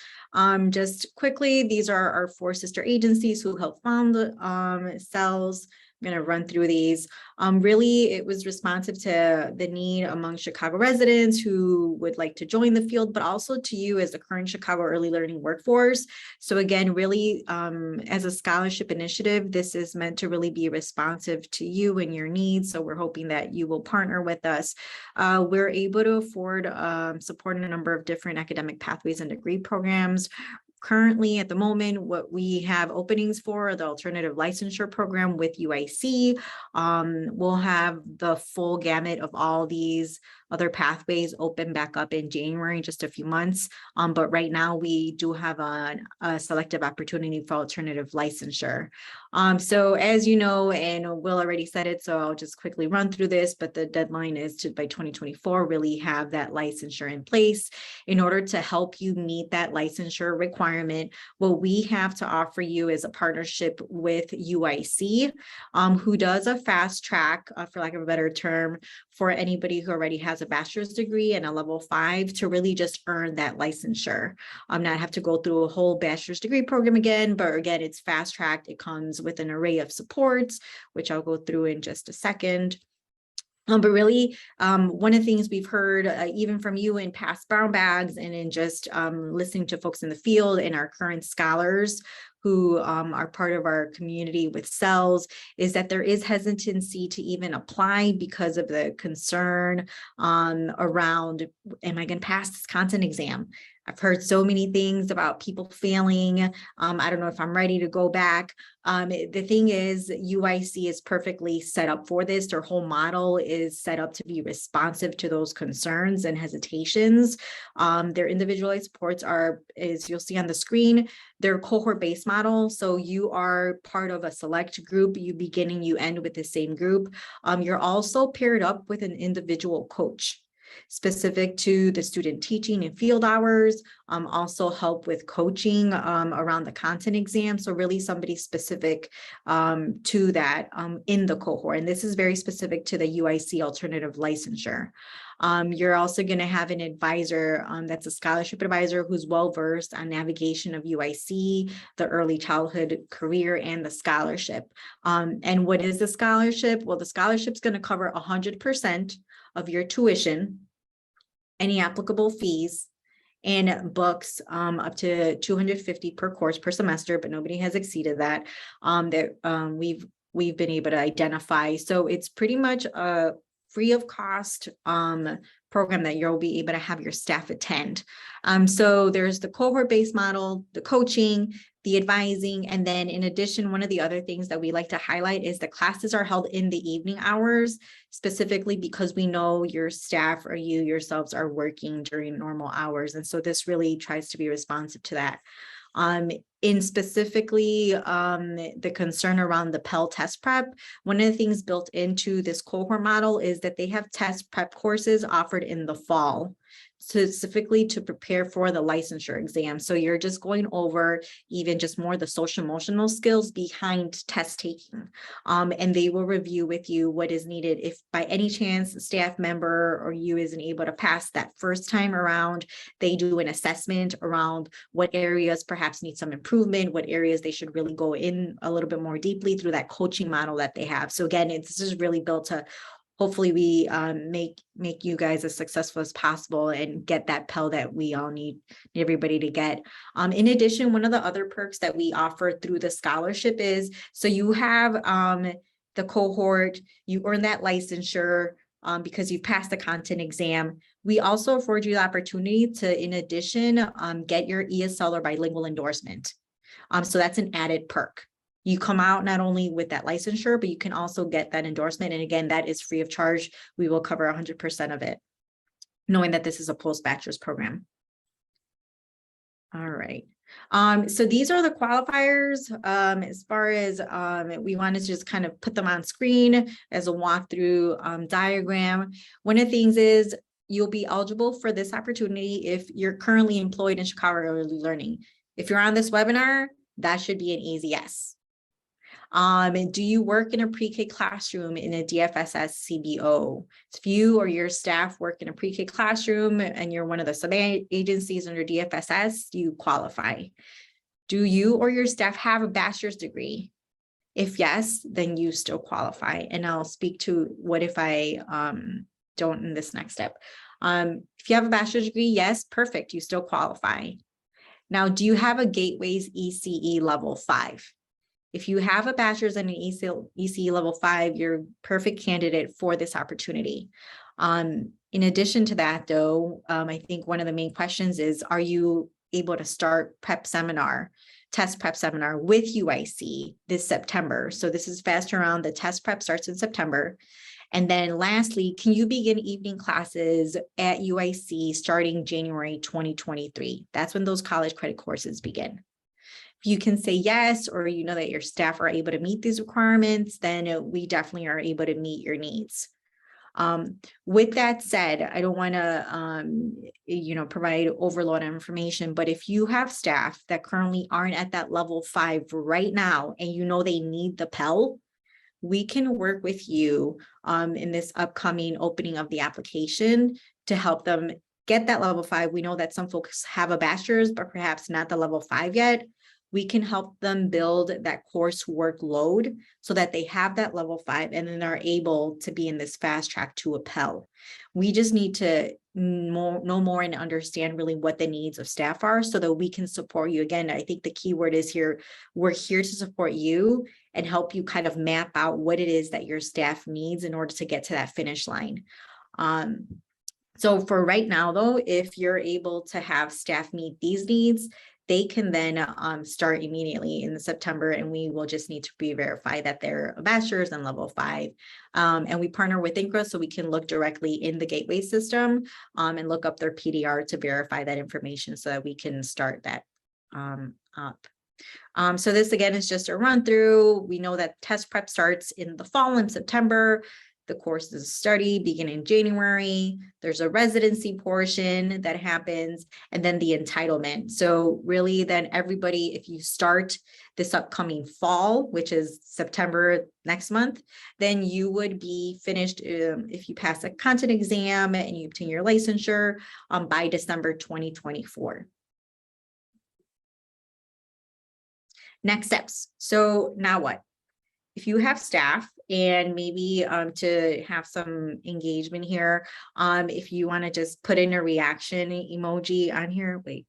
Just quickly, these are our 4 sister agencies who helped found CELS. I'm going to run through these. Really, it was responsive to the need among Chicago residents who would like to join the field, but also to you as the current Chicago early learning workforce. So again, really, as a scholarship initiative, this is meant to really be responsive to you and your needs. So we're hoping that you will partner with us. We're able to afford support in a number of different academic pathways and degree programs. Currently, at the moment, what we have openings for the alternative licensure program with UIC. We'll have the full gamut of all these other pathways open back up in January, in just a few months. But right now we do have a selective opportunity for alternative licensure. So as you know, and Will already said it, so I'll just quickly run through this, but the deadline is to, by 2024, really have that licensure in place. In order to help you meet that licensure requirement, what we have to offer you is a partnership with UIC, who does a fast track, for lack of a better term, for anybody who already has a bachelor's degree and a level 5 to really just earn that licensure. Not have to go through a whole bachelor's degree program again, but again, it's fast tracked. It comes with an array of supports, which I'll go through in just a second. But really, one of the things we've heard, even from you in past brown bags and in just listening to folks in the field and our current scholars who are part of our community with CELS, is that there is hesitancy to even apply because of the concern around, am I going to pass this content exam? I've heard so many things about people failing. I don't know if I'm ready to go back. The thing is, UIC is perfectly set up for this. Their whole model is set up to be responsive to those concerns and hesitations. Their individualized supports are, as you'll see on the screen, they're cohort-based model. So you are part of a select group. You begin and you end with the same group. You're also paired up with an individual coach specific to the student teaching and field hours, also help with coaching around the content exam. So really somebody specific to that in the cohort. And this is very specific to the UIC alternative licensure. You're also going to have an advisor that's a scholarship advisor who's well-versed on navigation of UIC, the early childhood career, and the scholarship. And what is the scholarship? Well, the scholarship is going to cover 100% of your tuition, any applicable fees, and books up to $250 per course per semester, but nobody has exceeded that. We've been able to identify. So it's pretty much a free of cost program that you'll be able to have your staff attend. So there's the cohort-based model, the coaching, the advising, and then in addition, one of the other things that we like to highlight is the classes are held in the evening hours, specifically because we know your staff or you yourselves are working during normal hours. And so this really tries to be responsive to that. In specifically the concern around the Pell test prep, one of the things built into this cohort model is that they have test prep courses offered in the fall, specifically to prepare for the licensure exam. So you're just going over even just more the social emotional skills behind test taking. And they will review with you what is needed. If by any chance a staff member or you isn't able to pass that first time around, they do an assessment around what areas perhaps need some improvement, what areas they should really go in a little bit more deeply through that coaching model that they have. So again, this is really built to hopefully we make you guys as successful as possible and get that Pell that we all need everybody to get. In addition, one of the other perks that we offer through the scholarship is, so you have the cohort, you earn that licensure because you've passed the content exam. We also afford you the opportunity to, in addition, get your ESL or bilingual endorsement. So that's an added perk. You come out not only with that licensure, but you can also get that endorsement. And again, that is free of charge. We will cover 100% of it, knowing that this is a post-bachelor's program. All right. So these are the qualifiers. As far as we wanted to just kind of put them on screen as a walkthrough diagram. One of the things is you'll be eligible for this opportunity if you're currently employed in Chicago Early Learning. If you're on this webinar, that should be an easy yes. And do you work in a pre-K classroom in a DFSS CBO? If you or your staff work in a pre-K classroom and you're one of the sub-agencies under DFSS, you qualify. Do you or your staff have a bachelor's degree? If yes, then you still qualify. And I'll speak to what if I don't in this next step. If you have a bachelor's degree, yes, perfect, you still qualify. Now, do you have a Gateways ECE level 5? If you have a bachelor's and an ECE level 5, you're a perfect candidate for this opportunity. In addition to that, though, I think one of the main questions is, are you able to start test prep seminar with UIC this September? So this is fast around. The test prep starts in September. And then lastly, can you begin evening classes at UIC starting January 2023? That's when those college credit courses begin. If you can say yes, or you know that your staff are able to meet these requirements, then we definitely are able to meet your needs. With that said, I don't want to, provide overload of information, but if you have staff that currently aren't at that level 5 right now, and you know they need the Pell, we can work with you in this upcoming opening of the application to help them get that level 5. We know that some folks have a bachelor's, but perhaps not the level 5 yet. We can help them build that coursework load so that they have that level 5 and then are able to be in this fast track to a Pell. We just need to know more and understand really what the needs of staff are so that we can support you. Again, I think the key word is here, we're here to support you and help you kind of map out what it is that your staff needs in order to get to that finish line. So for right now, though, if you're able to have staff meet these needs, they can then start immediately in September, and we will just need to re-verify that they're a bachelor's and level 5. And we partner with INCRA so we can look directly in the gateway system and look up their PDR to verify that information so that we can start that up. So this again is just a run through. We know that test prep starts in the fall in September. The course is study beginning in January. There's a residency portion that happens, and then the entitlement. So really then everybody, if you start this upcoming fall, which is September next month, then you would be finished if you pass a content exam and you obtain your licensure by December 2024. Next steps. So now what? If you have staff and maybe to have some engagement here, if you want to just put in a reaction emoji on here. Wait,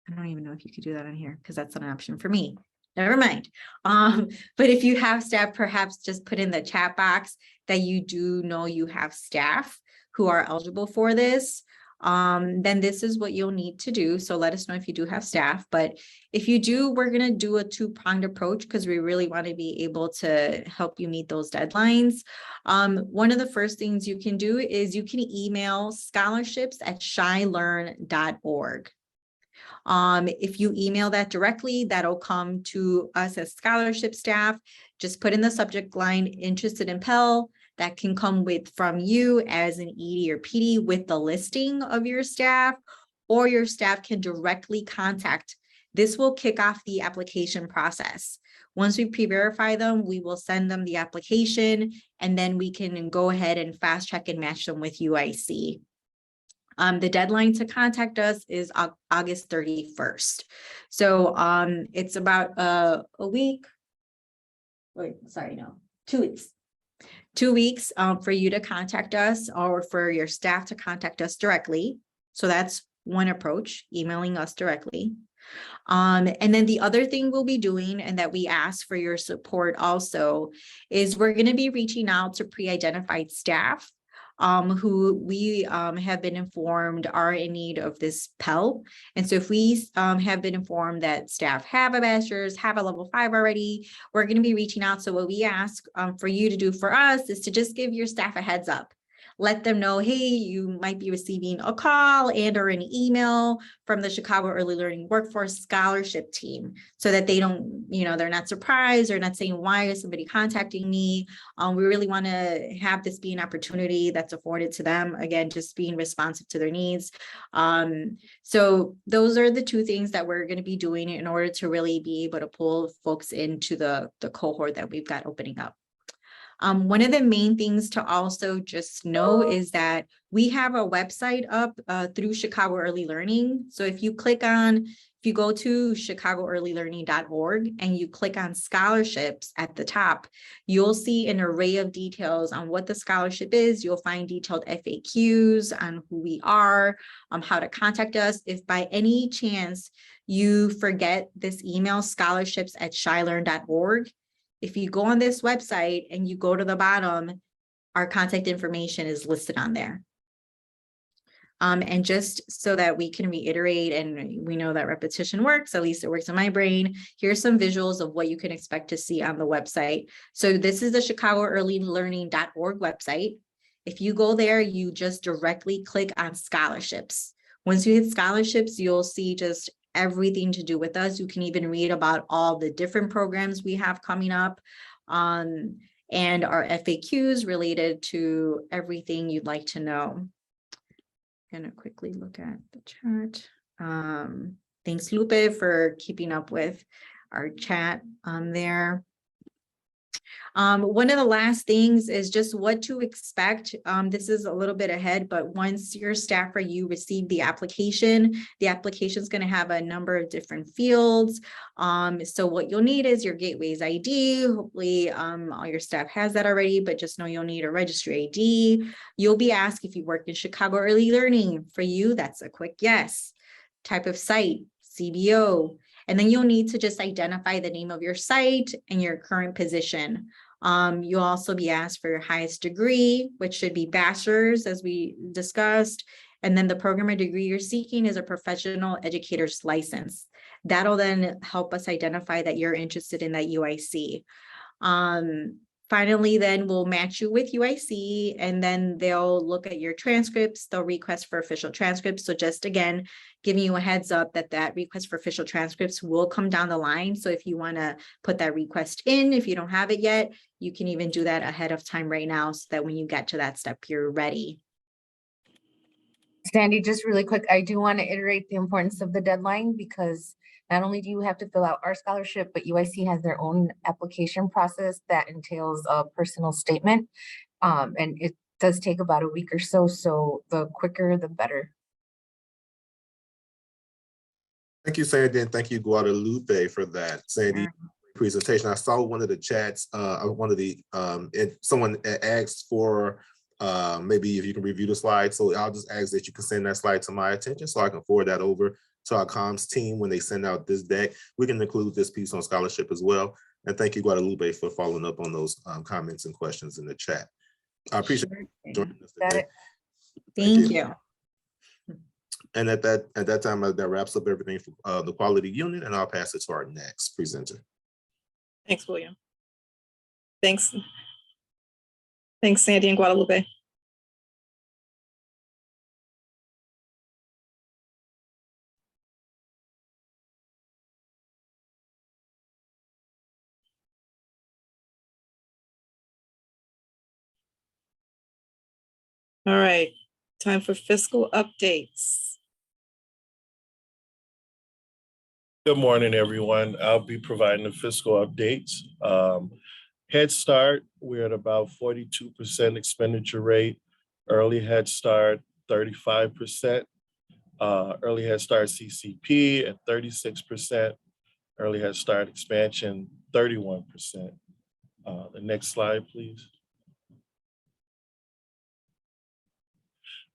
I don't even know if you could do that on here because that's an option for me. Never mind. But if you have staff, perhaps just put in the chat box that you do know you have staff who are eligible for this. Then this is what you'll need to do. So let us know if you do have staff, but if you do, we're going to do a 2-pronged approach because we really want to be able to help you meet those deadlines. One of the first things you can do is you can email scholarships@shylearn.org. If you email that directly, that'll come to us as scholarship staff. Just put in the subject line, interested in Pell. That can come from you as an ED or PD with the listing of your staff, or your staff can directly contact. This will kick off the application process. Once we pre-verify them, we will send them the application, and then we can go ahead and fast track and match them with UIC. The deadline to contact us is August 31st. So it's about a week. Wait, sorry, no, 2 weeks. 2 weeks for you to contact us or for your staff to contact us directly. So that's one approach, emailing us directly. And then the other thing we'll be doing, and that we ask for your support also, is we're going to be reaching out to pre-identified staff who we have been informed are in need of this Pell. And so if we have been informed that staff have a bachelor's, have a level 5 already, we're going to be reaching out. So what we ask for you to do for us is to just give your staff a heads up. let them know, hey, you might be receiving a call and or an email from the Chicago Early Learning Workforce Scholarship Team, so that they don't, they're not surprised or not saying, why is somebody contacting me? We really want to have this be an opportunity that's afforded to them. Again, just being responsive to their needs. So those are the two things that we're going to be doing in order to really be able to pull folks into the cohort that we've got opening up. One of the main things to also just know is that we have a website up through Chicago Early Learning. So if you go to chicagoearlylearning.org and you click on scholarships at the top, you'll see an array of details on what the scholarship is. You'll find detailed FAQs on who we are, how to contact us. If by any chance you forget this email, scholarships@shylearn.org, if you go on this website and you go to the bottom, our contact information is listed on there. And just so that we can reiterate, and we know that repetition works, at least it works in my brain, here's some visuals of what you can expect to see on the website. So this is the chicagoearlylearning.org website. If you go there, you just directly click on scholarships. Once you hit scholarships, you'll see just everything to do with us. You can even read about all the different programs we have coming up, and our FAQs related to everything you'd like to know. I'm gonna quickly look at the chat. Thanks, Lupe, for keeping up with our chat there. One of the last things is just what to expect. This is a little bit ahead, but once your staff or you receive the application is going to have a number of different fields. So what you'll need is your Gateway's ID. Hopefully all your staff has that already, but just know you'll need a registry ID. You'll be asked if you work in Chicago Early Learning. For you, that's a quick yes. Type of site, CBO. And then you'll need to just identify the name of your site and your current position. You'll also be asked for your highest degree, which should be bachelor's, as we discussed. And then the program or degree you're seeking is a professional educator's license. That'll then help us identify that you're interested in that UIC. Finally, then we'll match you with UIC, and then they'll look at your transcripts. They'll request for official transcripts. So just again, giving you a heads up that request for official transcripts will come down the line. So if you want to put that request in, if you don't have it yet, you can even do that ahead of time right now, so that when you get to that step, you're ready. Sandy, just really quick, I do want to iterate the importance of the deadline, because not only do you have to fill out our scholarship, but UIC has their own application process that entails a personal statement. And it does take about a week or so. So the quicker, the better. Thank you, Sandy, and thank you, Guadalupe, for that. Sandy, presentation. I saw one of the chats, someone asked for maybe if you can review the slide. So I'll just ask that you can send that slide to my attention so I can forward that over to our comms team when they send out this deck. We can include this piece on scholarship as well. And thank you, Guadalupe, for following up on those comments and questions in the chat. I appreciate you joining us today. Thank you. And at that time, that wraps up everything for the quality unit, and I'll pass it to our next presenter. Thanks, William. Thanks, Sandy and Guadalupe. All right, time for fiscal updates. Good morning, everyone. I'll be providing the fiscal updates. Head Start, we're at about 42% expenditure rate. Early Head Start, 35%. Early Head Start CCP at 36%. Early Head Start expansion, 31%. The next slide, please.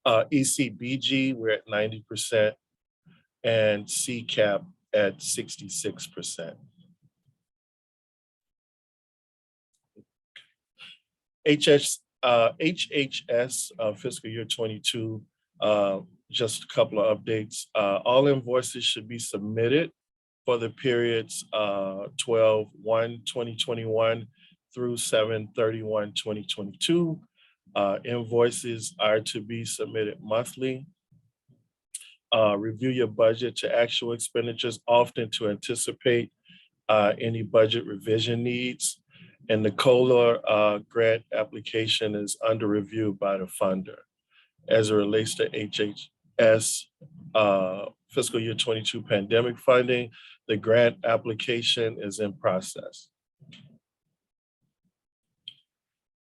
ECBG, we're at 90%, and CCAP at 66%. HHS fiscal year 22, just a couple of updates. All invoices should be submitted for the periods 12/1/2021 through 7/31/2022. Invoices are to be submitted monthly. Review your budget to actual expenditures often to anticipate any budget revision needs. And the COLA grant application is under review by the funder. As it relates to HHS fiscal year 22 pandemic funding, the grant application is in process.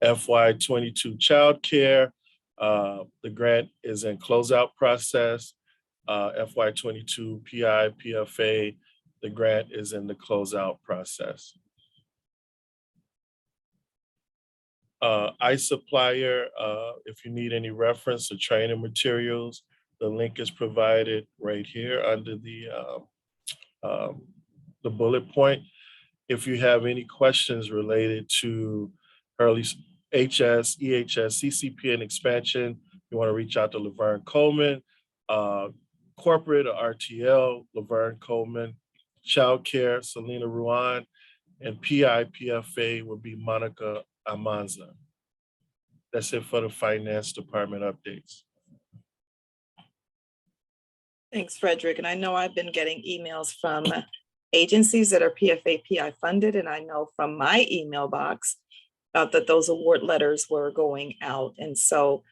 FY22 childcare, the grant is in closeout process. FY22 PI, PFA, the grant is in the closeout process. iSupplier, if you need any reference to training materials, the link is provided right here under the bullet point. If you have any questions related to early HS, EHS, CCP, and expansion, you want to reach out to Laverne Coleman, corporate or RTL, Laverne Coleman, childcare, Selena Ruan, and PIPFA would be Monica Amanza. That's it for the finance department updates. Thanks, Frederick. And I know I've been getting emails from agencies that are PFA, PI funded, and I know from my email box that those award letters were going out. And so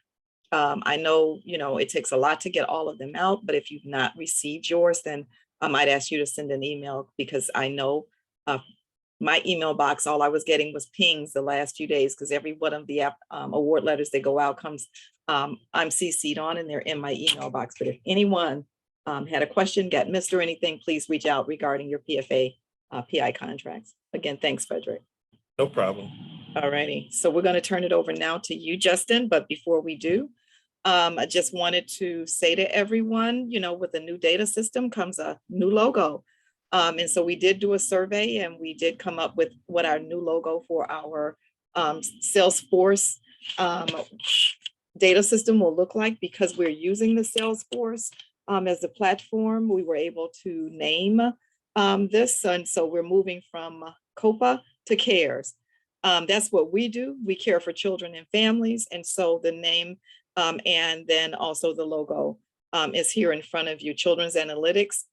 I know, it takes a lot to get all of them out, but if you've not received yours, then I might ask you to send an email, because I know my email box, all I was getting was pings the last few days, because every one of the award letters that go out comes, I'm CC'd on and they're in my email box. But if anyone had a question, got missed or anything, please reach out regarding your PFA, PI contracts. Again, thanks, Frederick. No problem. All righty. So we're going to turn it over now to you, Justin. But before we do, I just wanted to say to everyone, with the new data system comes a new logo. And so we did do a survey and we did come up with what our new logo for our Salesforce data system will look like. Because we're using the Salesforce as the platform, we were able to name this. And so we're moving from Copa to CARES. That's what we do. We care for children and families. And so the name and then also the logo is here in front of you. Children's Analytics,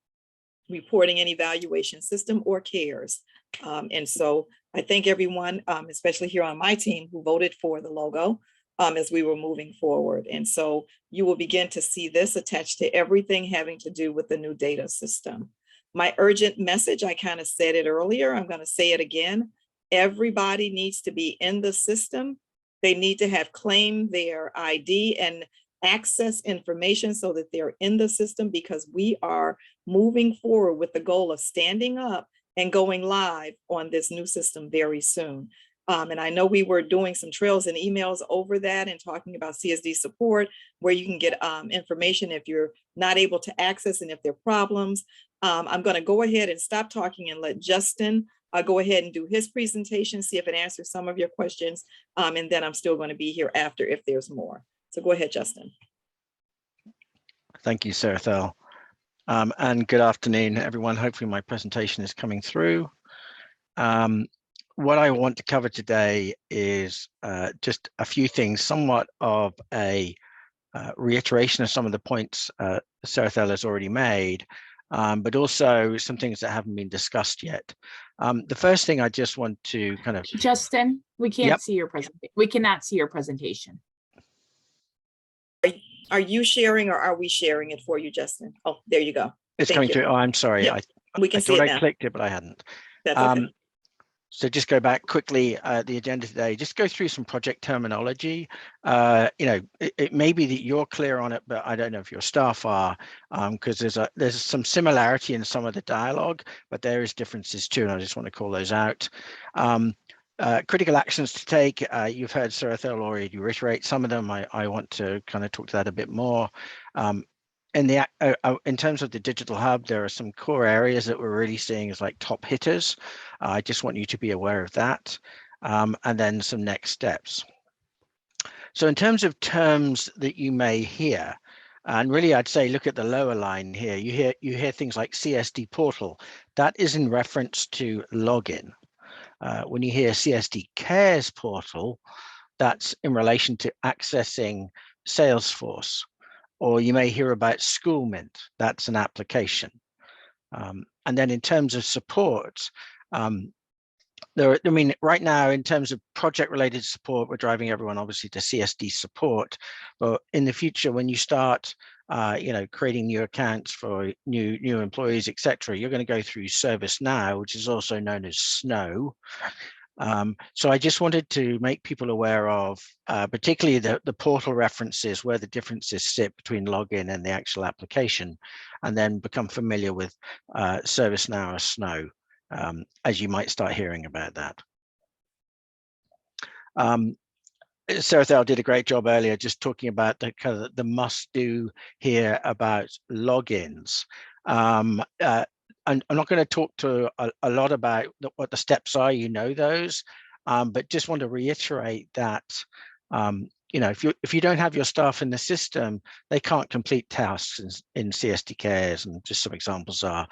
Reporting and Evaluation System, or CARES. And so I thank everyone, especially here on my team, who voted for the logo as we were moving forward. And so you will begin to see this attached to everything having to do with the new data system. My urgent message, I kind of said it earlier, I'm going to say it again. Everybody needs to be in the system. They need to have claimed their ID and access information so that they're in the system, because we are moving forward with the goal of standing up and going live on this new system very soon. And I know we were doing some trails and emails over that and talking about CSD support, where you can get information if you're not able to access and if there are problems. I'm going to go ahead and stop talking and let Justin go ahead and do his presentation, see if it answers some of your questions. And then I'm still going to be here after if there's more. So go ahead, Justin. Thank you, Sarah Thel. And good afternoon, everyone. Hopefully my presentation is coming through. What I want to cover today is just a few things, somewhat of a reiteration of some of the points Sarah Thel has already made, but also some things that haven't been discussed yet. The first thing I just want to kind of— Justin, we can't see your presentation. We cannot see your presentation. Are you sharing or are we sharing it for you, Justin? Oh, there you go. It's Thank coming you. through. Oh, I'm sorry. Yep. We can I see thought it I now. clicked it, but I hadn't. That's okay. So just go back quickly, the agenda today, just go through some project terminology. It may be that you're clear on it, but I don't know if your staff are, because there's some similarity in some of the dialogue, but there is differences too, and I just want to call those out. Critical actions to take, you've heard Sarah Thel already reiterate some of them. I want to kind of talk to that a bit more. In terms of the digital hub, there are some core areas that we're really seeing as like top hitters. I just want you to be aware of that, and then some next steps. So in terms of terms that you may hear, and really I'd say look at the lower line here. You hear things like CSD portal. That is in reference to login. When you hear CSD cares portal, That's in relation to accessing Salesforce. Or you may hear about Schoolmint, that's an application. And then in terms of support, right now, in terms of project-related support, we're driving everyone obviously to CSD support. But in the future, when you start, creating new accounts for new employees, etc., you're going to go through ServiceNow, which is also known as Snow. So I just wanted to make people aware of, particularly the portal references, where the differences sit between login and the actual application, and then become familiar with ServiceNow or Snow, as you might start hearing about that. Sarah Thal did a great job earlier just talking about the kind of the must-do here about logins. I'm not going to talk to a lot about what the steps are, those, but just want to reiterate that, if you don't have your staff in the system, they can't complete tasks in CSD cares. And just some examples are,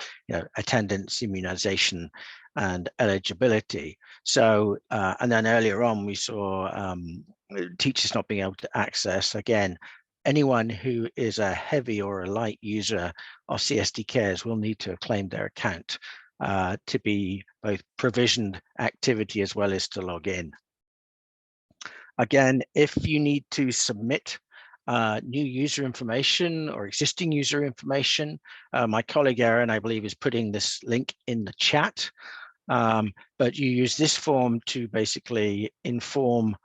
attendance, immunization, and eligibility. So, and then earlier on, we saw teachers not being able to access, again, anyone who is a heavy or a light user of CSD cares will need to claim their account to be both provisioned activity as well as to log in. Again, if you need to submit new user information or existing user information, my colleague Erin, I believe, is putting this link in the chat. But you use this form to basically inform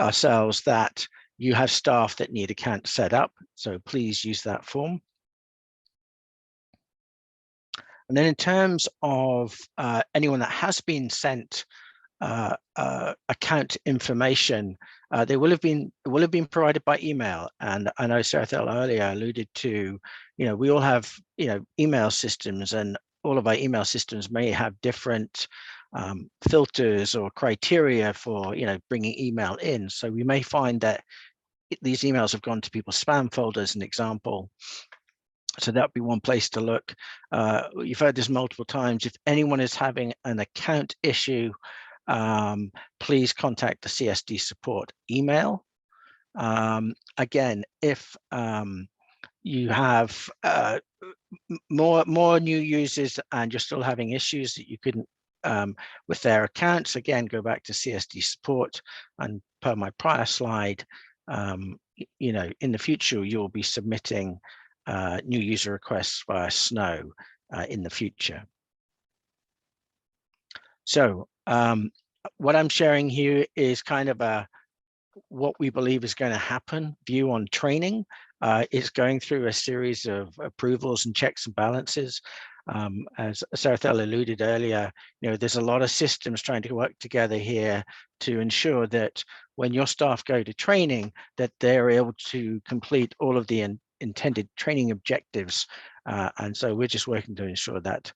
ourselves that you have staff that need accounts set up. So please use that form. And then in terms of anyone that has been sent account information, they will have been provided by email. And I know Sarah Thel earlier alluded to, we all have email systems, and all of our email systems may have different filters or criteria for bringing email in. So we may find that these emails have gone to people's spam folders, an example. So that would be one place to look. You've heard this multiple times. If anyone is having an account issue, please contact the CSD support email. Again, if you have more new users and you're still having issues that you couldn't with their accounts, again, go back to CSD support. And per my prior slide, in the future, you'll be submitting new user requests via Snow in the future. So what I'm sharing here is kind of what we believe is going to happen view on training. It's going through a series of approvals and checks and balances. As Sarah Thel alluded earlier, there's a lot of systems trying to work together here to ensure that when your staff go to training, that they're able to complete all of the intended training objectives. And so we're just working to ensure that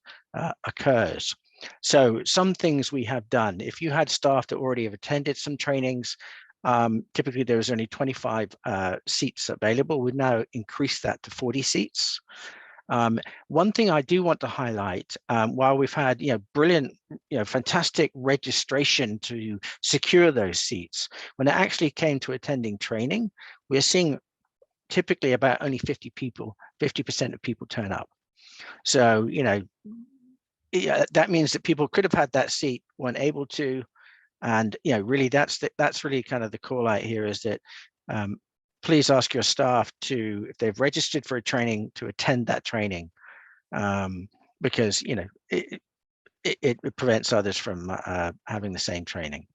occurs. So some things we have done, if you had staff that already have attended some trainings, typically there was only 25 seats available. We've now increased that to 40 seats. One thing I do want to highlight, while we've had brilliant, fantastic registration to secure those seats, when it actually came to attending training, we're seeing typically about only 50% of people turn up. So that means that people could have had that seat, weren't able to, and really that's really kind of the call out here, is that please ask your staff to, if they've registered for a training, to attend that training, because it prevents others from having the same training.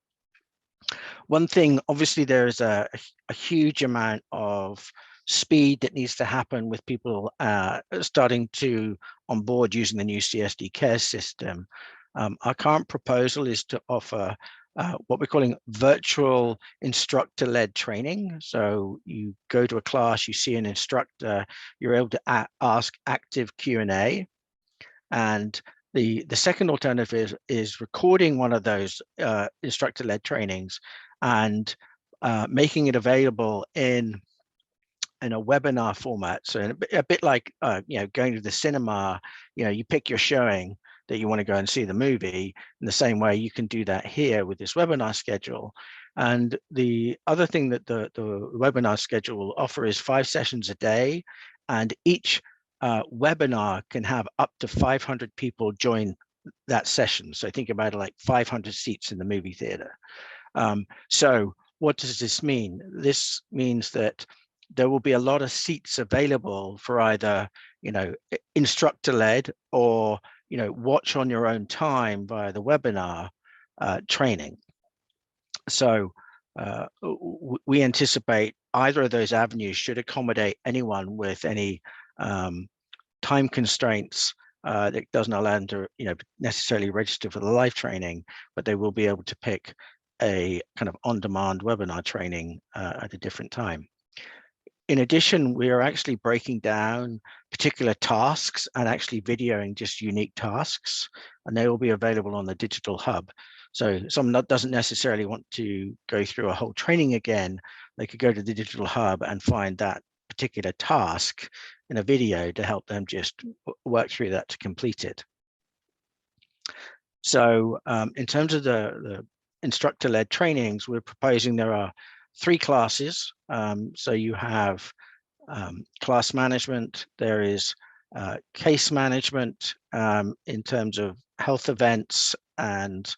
One thing, obviously, there is a huge amount of speed that needs to happen with people starting to onboard using the new CSD care system. Our current proposal is to offer what we're calling virtual instructor-led training. So you go to a class, you see an instructor, you're able to ask active Q&A. And the second alternative is recording one of those instructor-led trainings and making it available in a webinar format. So a bit like going to the cinema, you pick your showing that you want to go and see the movie. In the same way, you can do that here with this webinar schedule. And the other thing that the webinar schedule will offer is 5 sessions a day, and each webinar can have up to 500 people join that session. So think about it like 500 seats in the movie theater. So what does this mean? This means that there will be a lot of seats available for either, instructor-led or, watch on your own time via the webinar training. So we anticipate either of those avenues should accommodate anyone with any time constraints that doesn't allow them to, necessarily register for the live training, but they will be able to pick a kind of on-demand webinar training at a different time. In addition, we are actually breaking down particular tasks and actually videoing just unique tasks, and they will be available on the digital hub. So someone that doesn't necessarily want to go through a whole training again, they could go to the digital hub and find that particular task in a video to help them just work through that to complete it. So in terms of the instructor-led trainings, we're proposing there are 3 classes. So you have class management, there is case management in terms of health events and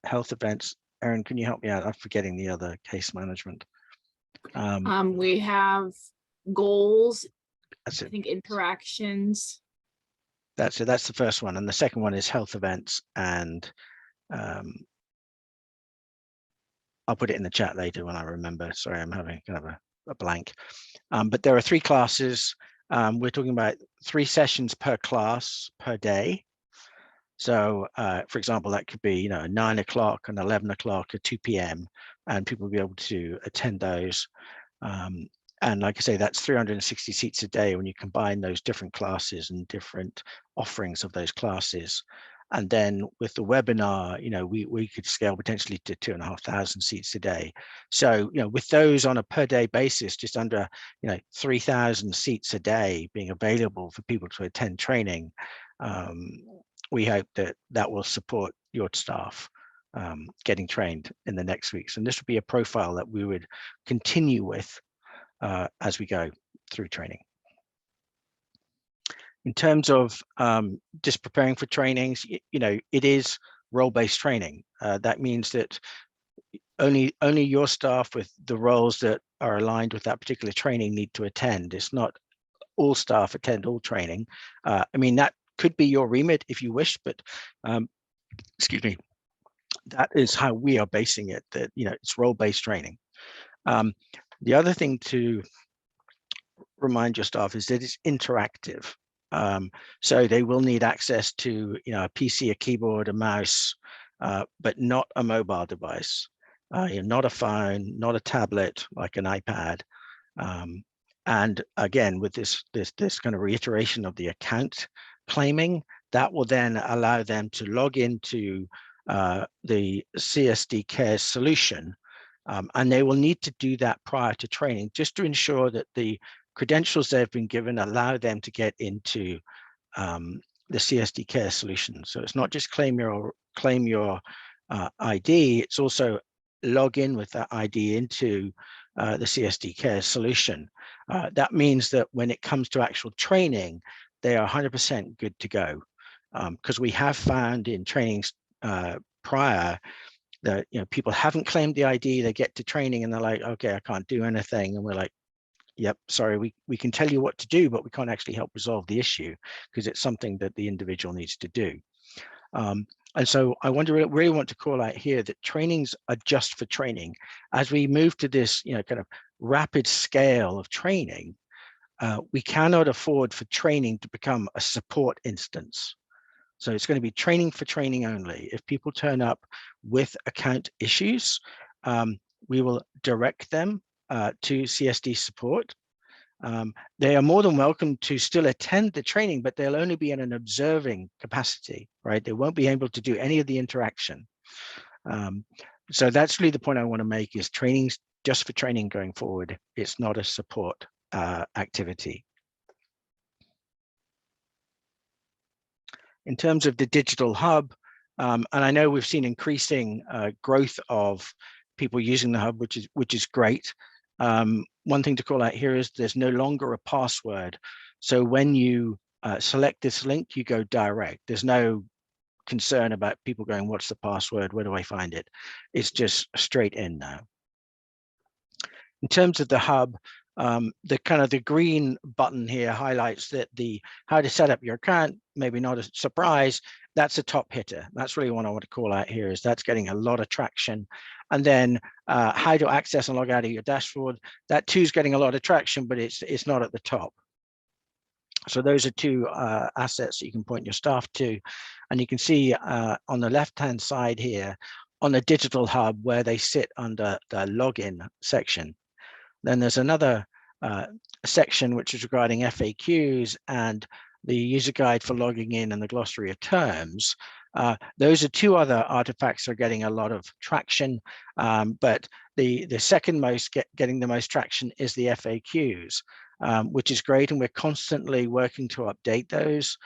health events. Erin, can you help me out? I'm forgetting the other case management. We have goals, That's I it. think interactions. That's it. That's the first one. And the second one is health events. And I'll put it in the chat later when I remember. Sorry, I'm having kind of a blank. But there are 3 classes. We're talking about 3 sessions per class per day. So, for example, that could be, 9 o'clock and 11 o'clock at 2 p.m. and people will be able to attend those. And like I say, that's 360 seats a day when you combine those different classes and different offerings of those classes. And then with the webinar, we could scale potentially to 2,500 seats a day. So, with those on a per day basis, just under, 3,000 seats a day being available for people to attend training, we hope that will support your staff getting trained in the next weeks. And this would be a profile that we would continue with as we go through training. In terms of just preparing for trainings, it is role-based training. That means that only your staff with the roles that are aligned with that particular training need to attend. It's not all staff attend all training. That could be your remit if you wish, but excuse me, that is how we are basing it, that it's role-based training. The other thing to remind your staff is that it's interactive. So they will need access to a PC, a keyboard, a mouse, but not a mobile device, not a phone, not a tablet like an iPad. And again, with this kind of reiteration of the account claiming, that will then allow them to log into the CSD Care solution. And they will need to do that prior to training, just to ensure that the credentials they've been given allow them to get into the CSD Care solution. So it's not just claim your ID, it's also log in with that ID into the CSD Care solution. That means that when it comes to actual training, they are 100% good to go. Because we have found in trainings prior that people haven't claimed the ID, they get to training and they're like, okay, I can't do anything. And we're like, yep, sorry, we can tell you what to do, but we can't actually help resolve the issue because it's something that the individual needs to do. And so I really want to call out here that trainings are just for training. As we move to this, kind of rapid scale of training, we cannot afford for training to become a support instance. So it's going to be training for training only. If people turn up with account issues, we will direct them to CSD support. They are more than welcome to still attend the training, but they'll only be in an observing capacity, right? They won't be able to do any of the interaction. So that's really the point I want to make, is training's just for training going forward. It's not a support activity. In terms of the digital hub, And I know we've seen increasing growth of people using the hub, which is great. One thing to call out here is there's no longer a password. So when you select this link, you go direct. There's no concern about people going, what's the password? Where do I find it? It's just straight in now. In terms of the hub, the green button here highlights that the how to set up your account, maybe not a surprise, that's a top hitter. That's really what I want to call out here, is that's getting a lot of traction. And then how to access and log out of your dashboard, that too is getting a lot of traction, but it's not at the top. So those are two assets that you can point your staff to. And you can see on the left-hand side here, on the digital hub where they sit under the login section. Then there's another section which is regarding FAQs and the user guide for logging in and the glossary of terms. Those are two other artifacts that are getting a lot of traction, but the second most getting the most traction is the FAQs, which is great, and we're constantly working to update those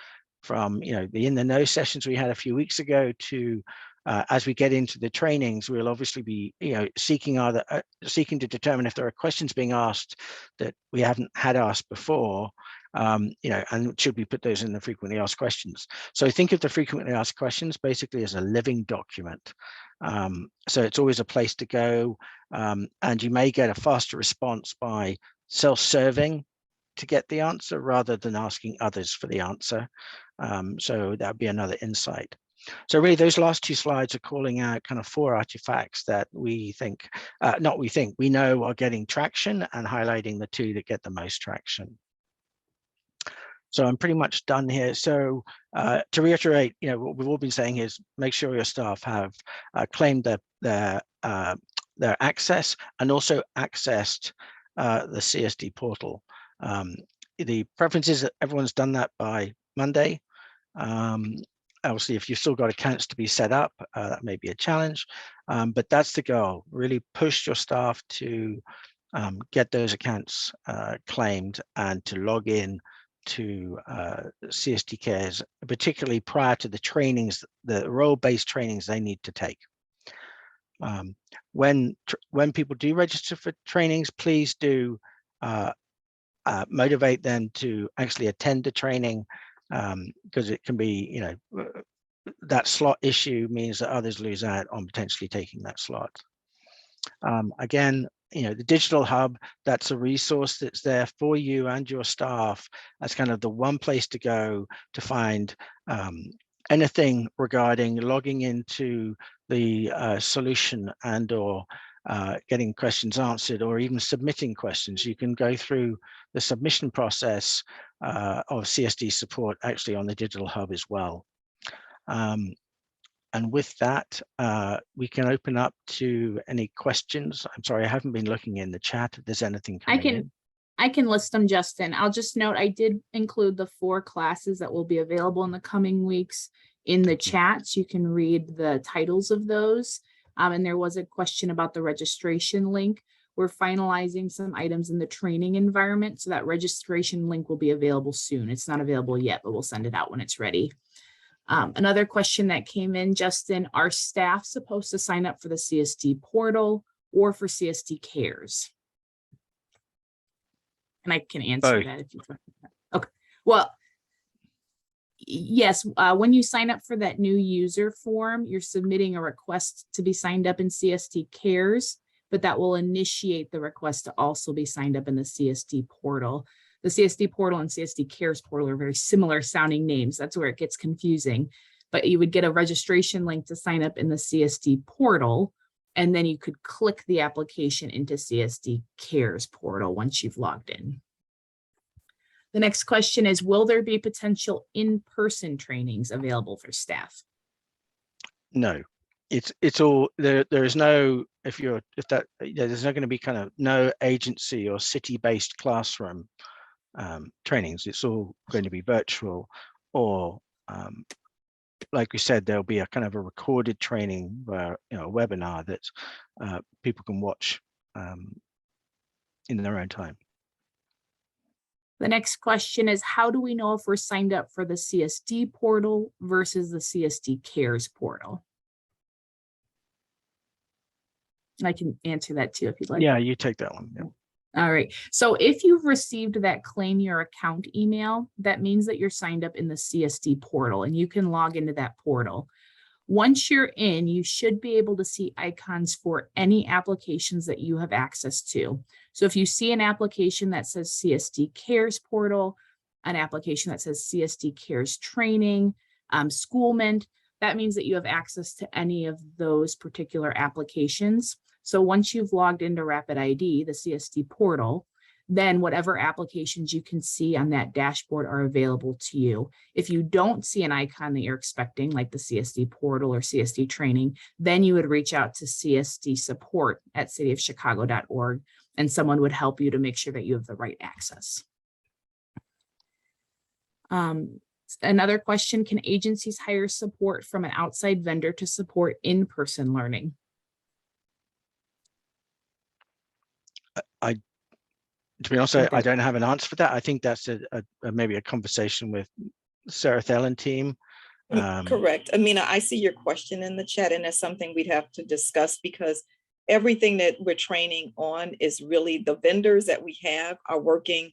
from the in the know sessions we had a few weeks ago to as we get into the trainings. We'll obviously be seeking to determine if there are questions being asked that we haven't had asked before, and should we put those in the frequently asked questions. So think of the frequently asked questions basically as a living document. So it's always a place to go, and you may get a faster response by self-serving to get the answer rather than asking others for the answer. So that'd be another insight. So really those last two slides are calling out kind of 4 artifacts that we think, we know are getting traction, and highlighting the 2 that get the most traction. So I'm pretty much done here. So to reiterate, what we've all been saying is make sure your staff have claimed their access and also accessed the CSD portal. The preference is that everyone's done that by Monday. Obviously, if you've still got accounts to be set up, that may be a challenge, but that's the goal. Really push your staff to get those accounts claimed and to log in to CSD Cares, particularly prior to the trainings, the role-based trainings they need to take. When people do register for trainings, please do motivate them to actually attend the training, because it can be, that slot issue means that others lose out on potentially taking that slot. Again, the digital hub, that's a resource that's there for you and your staff. That's kind of the one place to go to find anything regarding logging into the solution and or getting questions answered, or even submitting questions. You can go through the submission process of CSD support actually on the digital hub as well. And with that, we can open up to any questions. I'm sorry, I haven't been looking in the chat if there's anything coming in. I can list them, Justin. I'll just note I did include the 4 classes that will be available in the coming weeks in the chat. So you can read the titles of those. And there was a question about the registration link. We're finalizing some items in the training environment, so that registration link will be available soon. It's not available yet, but we'll send it out when it's ready. Another question that came in, Justin, are staff supposed to sign up for the CSD portal or for CSD Cares? And I can answer that if you want. Okay. Well, yes, when you sign up for that new user form, you're submitting a request to be signed up in CSD Cares, but that will initiate the request to also be signed up in the CSD portal. The CSD portal and CSD Cares portal are very similar sounding names. That's where it gets confusing. But you would get a registration link to sign up in the CSD portal, and then you could click the application into CSD Cares portal once you've logged in. The next question is, will there be potential in-person trainings available for staff? No, it's all there. There is no, there's not going to be kind of no agency or city-based classroom trainings. It's all going to be virtual, or like we said, there'll be a kind of a recorded training where, a webinar that people can watch in their own time. The next question is, how do we know if we're signed up for the CSD portal versus the CSD Cares portal? I can answer that too, if you'd like. Yeah, you take that one. Yeah. All right. So if you've received that claim your account email, that means that you're signed up in the CSD portal and you can log into that portal. Once you're in, you should be able to see icons for any applications that you have access to. So if you see an application that says CSD Cares portal, an application that says CSD Cares training, Schoolment, that means that you have access to any of those particular applications. So once you've logged into Rapid ID, the CSD portal, then whatever applications you can see on that dashboard are available to you. If you don't see an icon that you're expecting, like the CSD portal or CSD training, then you would reach out to CSD support at cityofchicago.org, and someone would help you to make sure that you have the right access. Another question, can agencies hire support from an outside vendor to support in-person learning? To be honest, I don't have an answer for that. I think that's maybe a conversation with Sarah Thelen team. Correct. Amina, I see your question in the chat, and that's something we'd have to discuss, because everything that we're training on is really the vendors that we have are working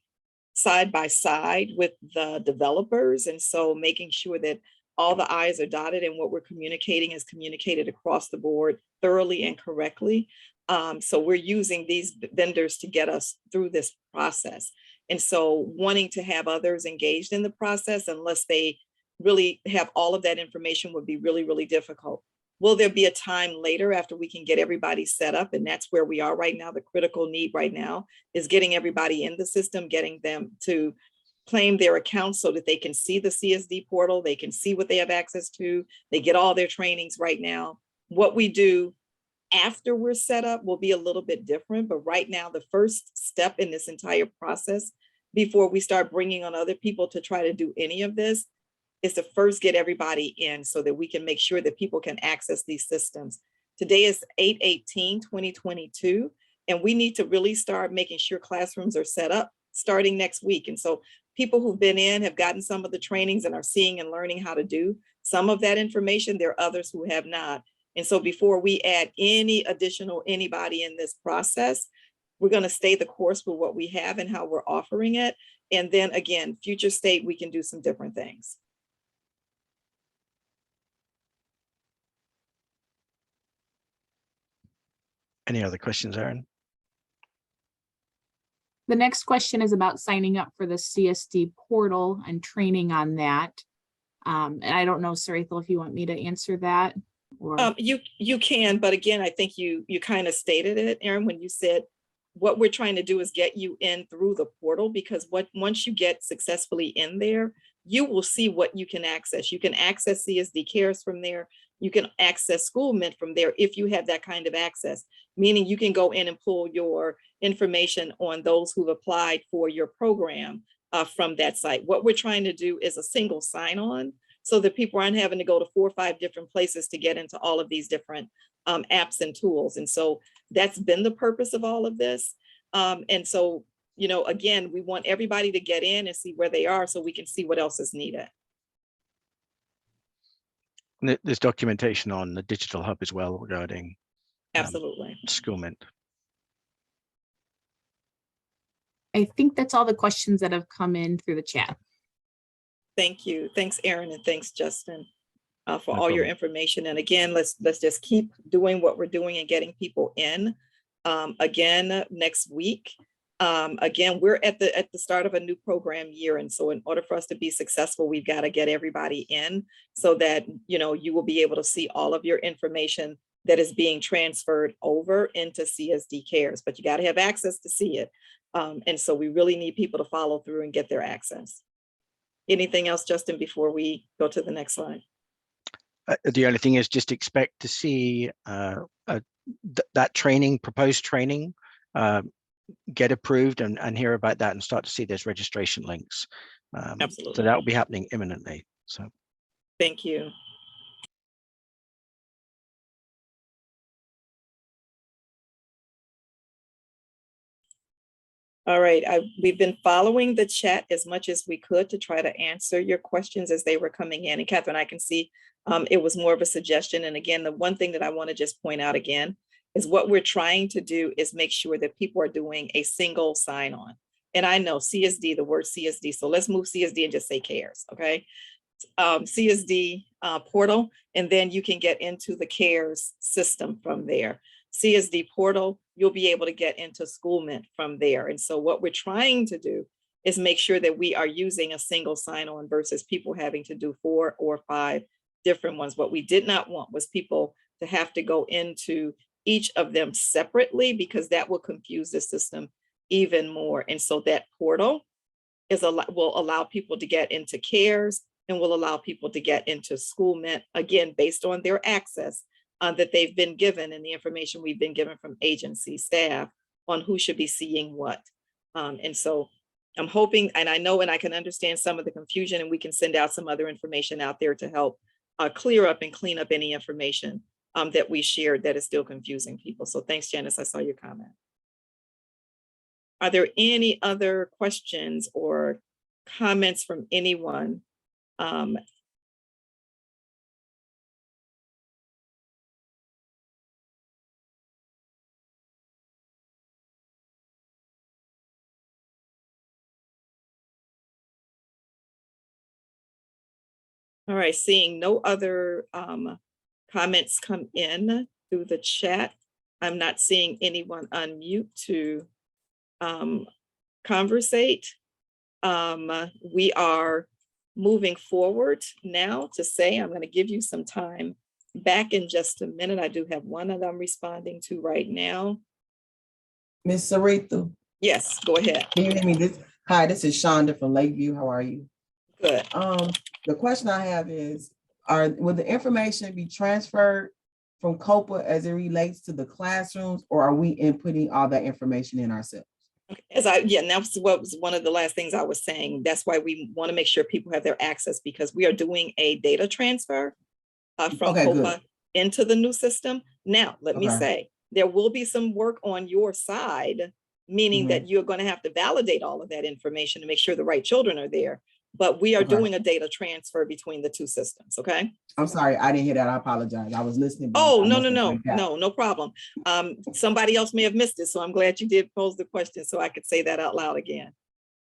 side by side with the developers. And so making sure that all the I's are dotted and what we're communicating is communicated across the board thoroughly and correctly. So we're using these vendors to get us through this process. And so wanting to have others engaged in the process, unless they really have all of that information, would be really, really difficult. Will there be a time later after we can get everybody set up? And that's where we are right now. The critical need right now is getting everybody in the system, getting them to claim their accounts so that they can see the CSD portal, they can see what they have access to, they get all their trainings right now. What we do after we're set up will be a little bit different, but right now the first step in this entire process, before we start bringing on other people to try to do any of this, is to first get everybody in so that we can make sure that people can access these systems. Today is 8/18/2022, and we need to really start making sure classrooms are set up starting next week. And so people who've been in have gotten some of the trainings and are seeing and learning how to do some of that information. There are others who have not. And so before we add any additional anybody in this process, we're going to stay the course with what we have and how we're offering it. And then again, future state, we can do some different things. Any other questions, Aaron? The next question is about signing up for the CSD portal and training on that. And I don't know, Sir Ethel, if you want me to answer that. Or you can, but again, I think you kind of stated it, Aaron, when you said what we're trying to do is get you in through the portal, because once you get successfully in there, you will see what you can access. You can access CSD Cares from there. You can access Schoolment from there if you have that kind of access, meaning you can go in and pull your information on those who've applied for your program from that site. What we're trying to do is a single sign-on, so that people aren't having to go to 4 or 5 different places to get into all of these different apps and tools. And so that's been the purpose of all of this. And so, you know, again, we want everybody to get in and see where they are so we can see what else is needed. There's documentation on the digital hub as well regarding Absolutely. Schoolment. I think that's all the questions that have come in through the chat. Thank you. Thanks, Aaron, and thanks, Justin, for No all your problem. information. And again, let's just keep doing what we're doing and getting people in. Again, next week. Again, we're at the start of a new program year. And so in order for us to be successful, we've got to get everybody in so that, you know, you will be able to see all of your information that is being transferred over into CSD Cares, but you got to have access to see it. And so we really need people to follow through and get their access. Anything else, Justin, before we go to the next slide? The only thing is just expect to see that training, proposed training, get approved and hear about that and start to see those registration links. Absolutely. So that will be happening imminently. So thank you. All right, we've been following the chat as much as we could to try to answer your questions as they were coming in. And Catherine, I can see it was more of a suggestion. And again, the one thing that I want to just point out again is what we're trying to do is make sure that people are doing a single sign-on. And I know CSD, the word CSD, so let's move CSD and just say CARES, okay? CSD portal, and then you can get into the CARES system from there. CSD portal, you'll be able to get into SchoolMint from there. And so what we're trying to do is make sure that we are using a single sign-on versus people having to do 4 or 5 different ones. What we did not want was people to have to go into each of them separately, because that will confuse the system even more. And so that portal will allow people to get into CARES and will allow people to get into SchoolMint, again, based on their access that they've been given and the information we've been given from agency staff on who should be seeing what. And so I'm hoping, and I know, and I can understand some of the confusion, and we can send out some other information out there to help clear up and clean up any information that we shared that is still confusing people. So thanks, Janice, I saw your comment. Are there any other questions or comments from anyone? All right, seeing no other comments come in through the chat. I'm not seeing anyone unmute to conversate. We are moving forward now to say, I'm going to give you some time back in just a minute. I do have one that I'm responding to right now. Miss Sarita. Yes, go ahead. Can you hear me? Hi, this is Shonda from Lakeview. How are you? Good. The question I have is, will the information be transferred from Copa as it relates to the classrooms, or are we inputting all that information in ourselves? And that's what was one of the last things I was saying. That's why we want to make sure people have their access, because we are doing a data transfer from Copa into the new system. Now, let me say, there will be some work on your side, meaning that you're going to have to validate all of that information to make sure the right children are there. But we are doing a data transfer between the two systems, okay? I'm sorry, I didn't hear that. I apologize. I was listening. Oh, no problem. Somebody else may have missed it, so I'm glad you did pose the question so I could say that out loud again.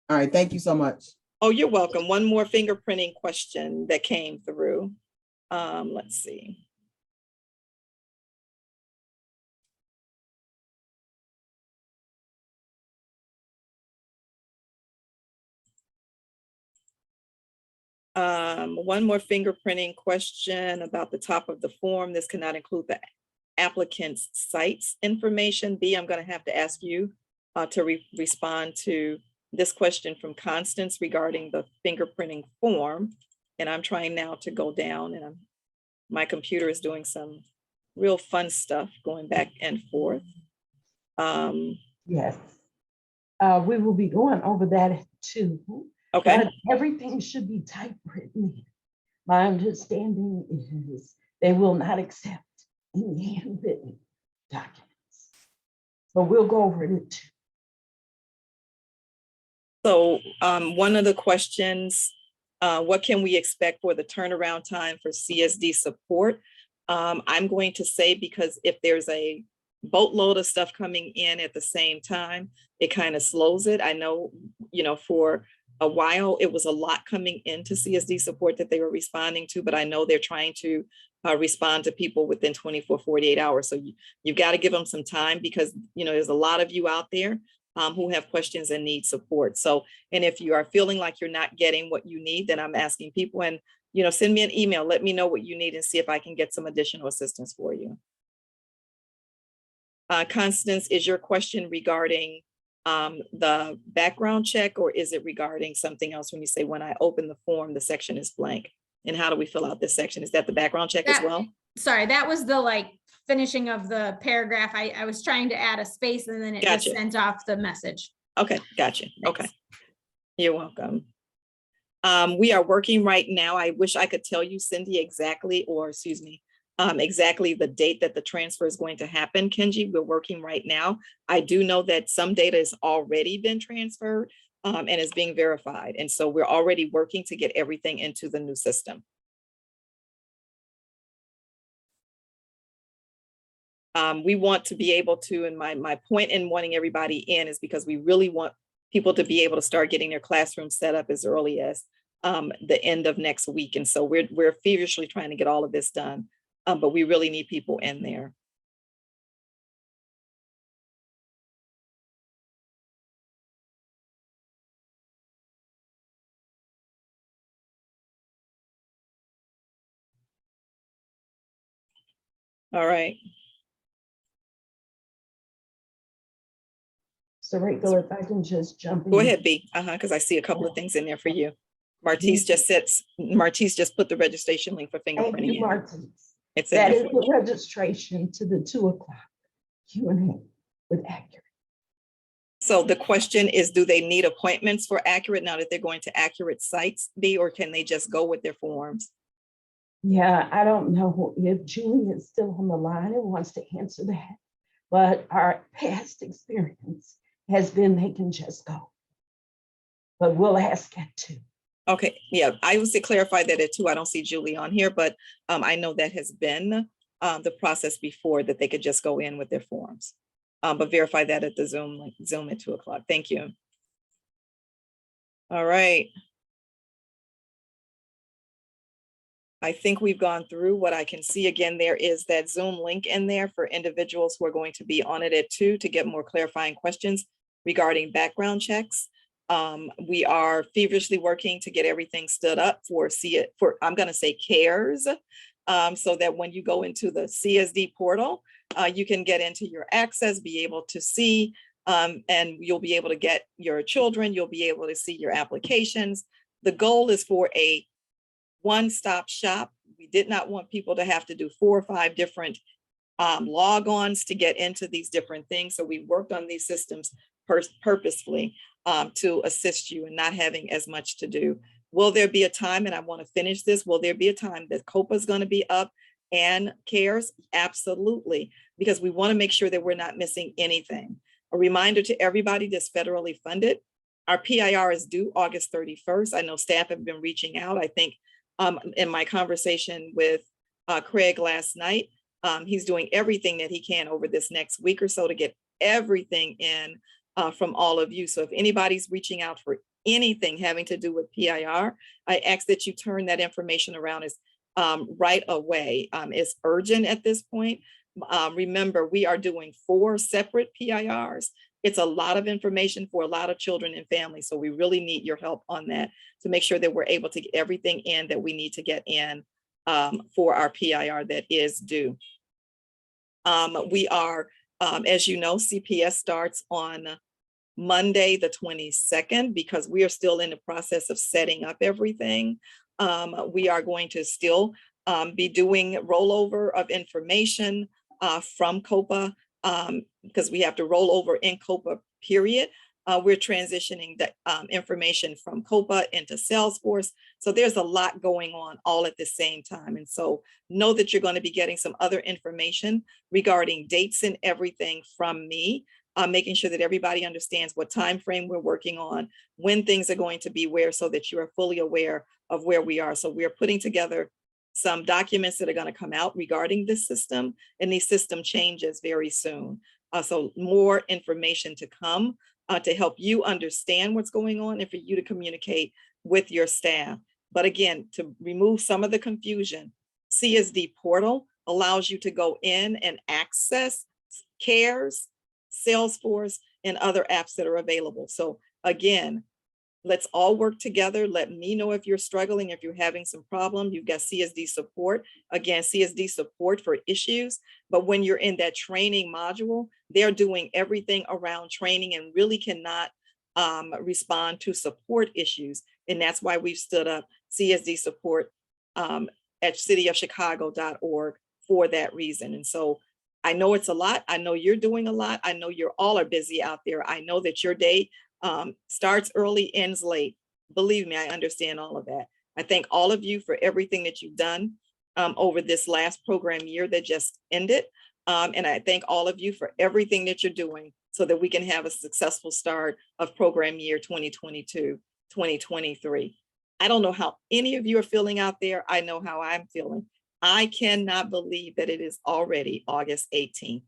All right, thank you so much. Oh, you're welcome. One more fingerprinting question that came through. Let's see. One more fingerprinting question about the top of the form. This cannot include the applicant's sites information. B, I'm going to have to ask you to respond to this question from Constance regarding the fingerprinting form. And I'm trying now to go down, and my computer is doing some real fun stuff going back and forth. Yes, we will be going over that too. Okay. But everything should be typewritten. My understanding is they will not accept any handwritten documents. But we'll go over it too. So one of the questions, what can we expect for the turnaround time for CSD support? I'm going to say, because if there's a boatload of stuff coming in at the same time, it kind of slows it. I know, for a while, it was a lot coming into CSD support that they were responding to, but I know they're trying to respond to people within 24, 48 hours. So you've got to give them some time, because, there's a lot of you out there who have questions and need support. So, and if you are feeling like you're not getting what you need, then I'm asking people, and, send me an email, let me know what you need and see if I can get some additional assistance for you. Constance, is your question regarding the background check, or is it regarding something else when you say, when I open the form, the section is blank? And how do we fill out this section? Is that the background check as well? Sorry, that was the finishing of the paragraph. I was trying to add a space, and then it just sent off the message. Okay, gotcha. Okay, you're welcome. We are working right now. I wish I could tell you, Cindy, exactly, or excuse me, exactly the date that the transfer is going to happen, Kenji. We're working right now. I do know that some data has already been transferred and is being verified. And so we're already working to get everything into the new system. We want to be able to, and my point in wanting everybody in is because we really want people to be able to start getting their classroom set up as early as the end of next week. And so we're feverishly trying to get all of this done, but we really need people in there. All right. So Rachel, if I can just jump in. Go ahead, B, because I see a couple of things in there for you. Martise just put the registration link for Thank fingerprinting you, in. Martise. It's in That there is for the you. registration to the 2 o'clock Q&A with Accurate. So the question is, do they need appointments for Accurate now that they're going to Accurate sites, B, or can they just go with their forms? Yeah, I don't know if Julie is still on the line and wants to answer that, but our past experience has been they can just go. But we'll ask it too. Okay, yeah, I was to clarify that at 2. I don't see Julie on here, but I know that has been the process before, that they could just go in with their forms. But verify that at the Zoom at 2 o'clock. Thank you. All right. I think we've gone through what I can see. Again, there is that Zoom link in there for individuals who are going to be on it at 2 to get more clarifying questions regarding background checks. We are feverishly working to get everything stood up for I'm going to say CARES, so that when you go into the CSD portal, you can get into your access, be able to see, and you'll be able to get your children, you'll be able to see your applications. The goal is for a one-stop shop. We did not want people to have to do 4 or 5 different logons to get into these different things. So we worked on these systems purposefully to assist you in not having as much to do. Will there be a time, and I want to finish this, will there be a time that Copa is going to be up and CARES? Absolutely, because we want to make sure that we're not missing anything. A reminder to everybody that's federally funded, our PIR is due August 31st. I know staff have been reaching out. I think in my conversation with Craig last night, he's doing everything that he can over this next week or so to get everything in from all of you. So if anybody's reaching out for anything having to do with PIR, I ask that you turn that information around as right away. It's urgent at this point. Remember, we are doing 4 separate PIRs. It's a lot of information for a lot of children and families. So we really need your help on that to make sure that we're able to get everything in that we need to get in for our PIR that is due. We are, as you know, CPS starts on Monday, the 22nd, because we are still in the process of setting up everything. We are going to still be doing rollover of information from Copa because we have to roll over in Copa, period. We're transitioning the information from Copa into Salesforce. So there's a lot going on all at the same time. And so know that you're going to be getting some other information regarding dates and everything from me, making sure that everybody understands what time frame we're working on, when things are going to be where, so that you are fully aware of where we are. So we're putting together some documents that are going to come out regarding this system and these system changes very soon. So more information to come to help you understand what's going on and for you to communicate with your staff. But again, to remove some of the confusion, CSD portal allows you to go in and access CARES, Salesforce, and other apps that are available. So again, let's all work together. Let me know if you're struggling, if you're having some problem. You've got CSD support. Again, CSD support for issues. But when you're in that training module, they're doing everything around training and really cannot respond to support issues. And that's why we've stood up CSD support at cityofchicago.org for that reason. And so I know it's a lot. I know you're doing a lot. I know you're all are busy out there. I know that your day starts early, ends late. Believe me, I understand all of that. I thank all of you for everything that you've done over this last program year that just ended. And I thank all of you for everything that you're doing so that we can have a successful start of program year 2022-2023. I don't know how any of you are feeling out there. I know how I'm feeling. I cannot believe that it is already August 18th.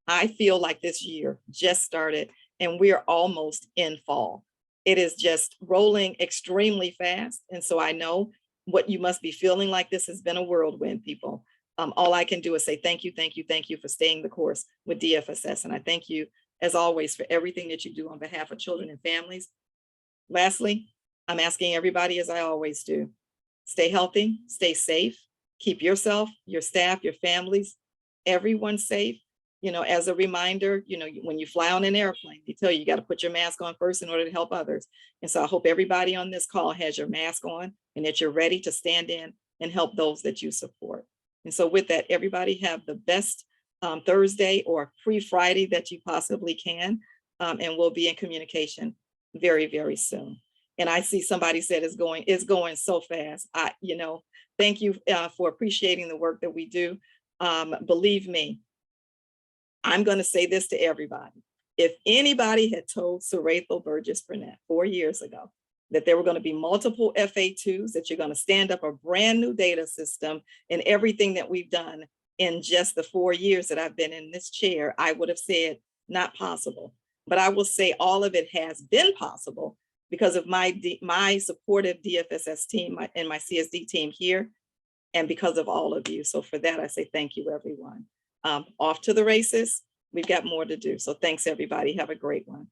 I feel like this year just started and we are almost in fall. It is just rolling extremely fast. And so I know what you must be feeling like. This has been a whirlwind, people. All I can do is say thank you, thank you, thank you for staying the course with DFSS. And I thank you, as always, for everything that you do on behalf of children and families. Lastly, I'm asking everybody, as I always do, stay healthy, stay safe, keep yourself, your staff, your families, everyone safe. You know, as a reminder, you know, when you fly on an airplane, they tell you, you got to put your mask on first in order to help others. And so I hope everybody on this call has your mask on and that you're ready to stand in and help those that you support. And so with that, everybody have the best Thursday or pre-Friday that you possibly can. And we'll be in communication very, very soon. And I see somebody said it's going so fast. You know, thank you for appreciating the work that we do. Believe me, I'm going to say this to everybody. If anybody had told Saratho Burgess Burnett 4 years ago that there were going to be multiple FA2s, that you're going to stand up a brand new data system and everything that we've done in just the 4 years that I've been in this chair, I would have said not possible. But I will say all of it has been possible because of my supportive DFSS team and my CSD team here, and because of all of you. So for that, I say thank you, everyone. Off to the races. We've got more to do. So thanks, everybody. Have a great one.